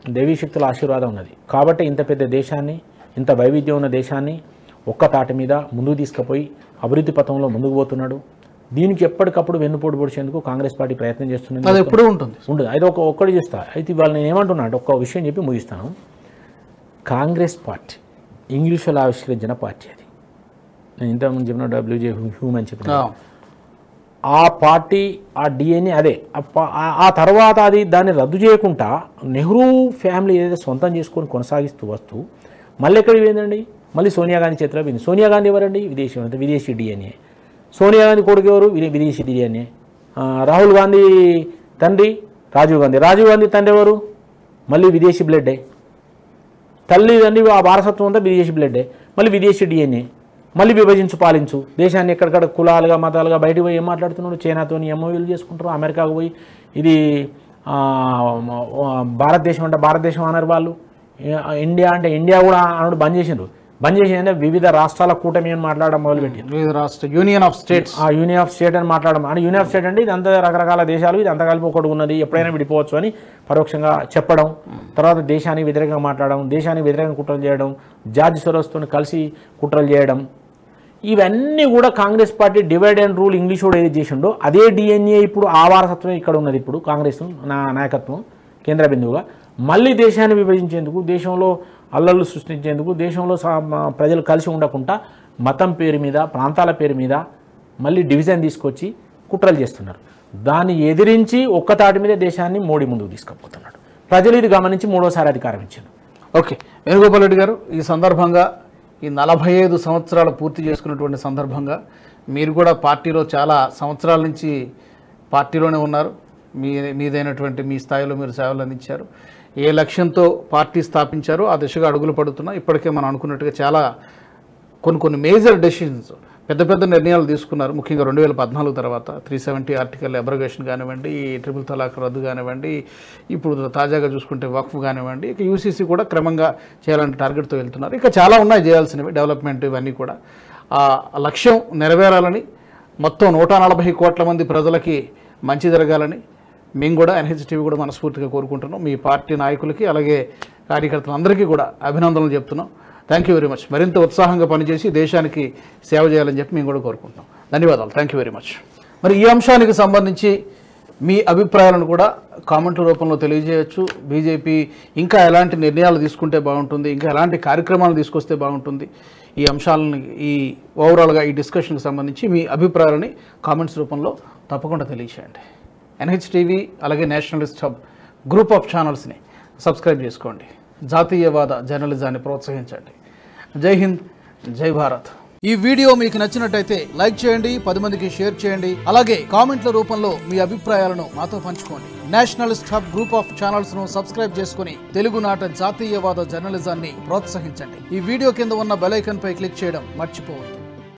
దేవీ శక్తుల ఆశీర్వాదం ఉన్నది. కాబట్టి ఇంత పెద్ద దేశాన్ని, ఇంత వైవిధ్యం ఉన్న దేశాన్ని ఒక్క తాటి మీద ముందుకు తీసుకుపోయి అభివృద్ధి పథంలో ముందుకు పోతున్నాడు. దీనికి ఎప్పటికప్పుడు వెన్నుపోటు పొడిచేందుకు కాంగ్రెస్ పార్టీ ప్రయత్నం చేస్తున్నది. అది ఎప్పుడూ ఉంటుంది. అయితే ఒక్కటి చూస్తా. అయితే ఇవాళ నేను ఏమంటున్నా అంటే ఒక్క విషయం చెప్పి ముగిస్తాను. కాంగ్రెస్ పార్టీ ఇంగ్లీష్లో ఆవిష్కరించిన పార్టీ అది. నేను ఇంతకుముందు చెప్పిన WJ హ్యూమ్ అని చెప్పిన ఆ పార్టీ, ఆ DNA అదే. ఆ తర్వాత అది దాన్ని రద్దు చేయకుండా నెహ్రూ ఫ్యామిలీ ఏదైతే సొంతం చేసుకొని కొనసాగిస్తూ వస్తూ మళ్ళీ ఎక్కడికి పోయిందండి? మళ్ళీ సోనియా గాంధీ చేతిలో పోయింది. సోనియా గాంధీ ఎవరండి? విదేశీ DNA. సోనియా గాంధీ కొడుకు ఎవరు? విదేశీ DNA. రాహుల్ గాంధీ తండ్రి రాజీవ్ గాంధీ. రాజీవ్ గాంధీ తండ్రి ఎవరు? మళ్ళీ విదేశీ బ్లడ్డే. తల్లి తండ్రి ఆ వారసత్వం అంతా విదేశీ బ్లడ్డే, మళ్ళీ విదేశీ DNA. మళ్ళీ విభజించు పాలించు దేశాన్ని. ఎక్కడికక్కడ కులాలుగా, మతాలుగా బయటకు పోయి ఏం మాట్లాడుతున్నాడు? చైనాతో MOUలు చేసుకుంటారు, అమెరికాకు పోయి ఇది భారతదేశం అంటే భారతదేశం అన్నారు వాళ్ళు, ఇండియా అంటే ఇండియా కూడా అన్నాడు. బంద్ చేసిండ్రు. బంద్ చేసిందంటే వివిధ రాష్ట్రాల కూటమి అని మాట్లాడడం మొదలుపెట్టింది. వివిధ రాష్ట్ర union of states, union of state అని మాట్లాడడం. అంటే యూనియన్ ఆఫ్ స్టేట్ అంటే ఇది అంత రకరకాల దేశాలు, ఇది అంత కలిపి ఒకటి ఉన్నది, ఎప్పుడైనా విడిపోవచ్చు అని పరోక్షంగా చెప్పడం. తర్వాత దేశానికి వ్యతిరేకంగా మాట్లాడడం, దేశానికి వ్యతిరేకంగా కుట్రలు చేయడం, జార్జ్ సోరోస్తో కలిసి కుట్రలు చేయడం. ఇవన్నీ కూడా Congress party divide and rule English కూడా ఏది చేసిండో అదే DNA ఇప్పుడు ఆ వారసత్వం ఇక్కడ ఉన్నది. ఇప్పుడు కాంగ్రెస్ నాయకత్వం కేంద్ర బిందువుగా, మళ్ళీ దేశాన్ని విభజించేందుకు, దేశంలో అల్లర్లు సృష్టించేందుకు, దేశంలో ప్రజలు కలిసి ఉండకుండా మతం పేరు మీద, ప్రాంతాల పేరు మీద మళ్ళీ డివిజన్ తీసుకొచ్చి కుట్రలు చేస్తున్నారు. దాన్ని ఎదిరించి ఒక్కతాటి మీద దేశాన్ని మోడీ ముందుకు తీసుకుపోతున్నాడు. ప్రజలు ఇది గమనించి మూడోసారి అధికారం ఇచ్చారు. ఓకే, వేణుగోపాల్ రెడ్డి గారు, ఈ సందర్భంగా ఈ 45 సంవత్సరాలు పూర్తి చేసుకున్నటువంటి సందర్భంగా మీరు కూడా పార్టీలో చాలా సంవత్సరాల నుంచి పార్టీలోనే ఉన్నారు. మీదైనటువంటి మీ స్థాయిలో మీరు సేవలు అందించారు. ఏ లక్ష్యంతో పార్టీ స్థాపించారో ఆ దిశగా అడుగులు పడుతున్నా. ఇప్పటికే మనం అనుకున్నట్టుగా చాలా కొన్ని మేజర్ డెసిషన్స్, పెద్ద నిర్ణయాలు తీసుకున్నారు. ముఖ్యంగా 2014 తర్వాత 370 ఆర్టికల్ అబ్రగేషన్ కానివ్వండి, ట్రిపుల్ తలాక్ రద్దు కానివ్వండి, ఇప్పుడు తాజాగా చూసుకుంటే వక్ఫ్ కానివ్వండి, ఇక యూసీసీ కూడా క్రమంగా చేయాలంటే టార్గెట్తో వెళ్తున్నారు. ఇక చాలా ఉన్నాయి చేయాల్సినవి, డెవలప్మెంట్ ఇవన్నీ కూడా. ఆ లక్ష్యం నెరవేరాలని, మొత్తం 140 కోట్ల మంది ప్రజలకి మంచి జరగాలని మేము కూడా NHTV కూడా మనస్ఫూర్తిగా కోరుకుంటున్నాం. మీ పార్టీ నాయకులకి అలాగే కార్యకర్తలందరికీ కూడా అభినందనలు చెప్తున్నాం. Thank you very much. మరింత ఉత్సాహంగా పనిచేసి దేశానికి సేవ చేయాలని చెప్పి మేము కూడా కోరుకుంటున్నాం. ధన్యవాదాలు. Thank you very much. మరి ఈ అంశానికి సంబంధించి మీ అభిప్రాయాలను కూడా కామెంట్ల రూపంలో తెలియజేయచ్చు. బీజేపీ ఇంకా ఎలాంటి నిర్ణయాలు తీసుకుంటే బాగుంటుంది, ఇంకా ఎలాంటి కార్యక్రమాలు తీసుకొస్తే బాగుంటుంది, ఈ అంశాలని ఓవరాల్గా ఈ డిస్కషన్కి సంబంధించి మీ అభిప్రాయాలని కామెంట్స్ రూపంలో తప్పకుండా తెలియజేయండి. NHTV అలాగే నేషనలిస్ట్ హబ్ గ్రూప్ ఆఫ్ ఛానల్స్ని సబ్స్క్రైబ్ చేసుకోండి. జాతీయవాద జర్నలిజాన్ని ప్రోత్సహించండి. జై హింద్, జై భారత్. ఈ వీడియో మీకు నచ్చినట్టయితే లైక్ చేయండి, 10 మందికి షేర్ చేయండి. అలాగే కామెంట్ల రూపంలో మీ అభిప్రాయాలను మాతో పంచుకోండి. Nationalist hub group of channels ను సబ్స్క్రైబ్ చేసుకుని తెలుగునాట జాతీయవాద జర్నలిజాన్ని ప్రోత్సహించండి. ఈ వీడియో కింద ఉన్న బెల్ ఐకాన్ పై క్లిక్ చేయడం మర్చిపోవద్దు.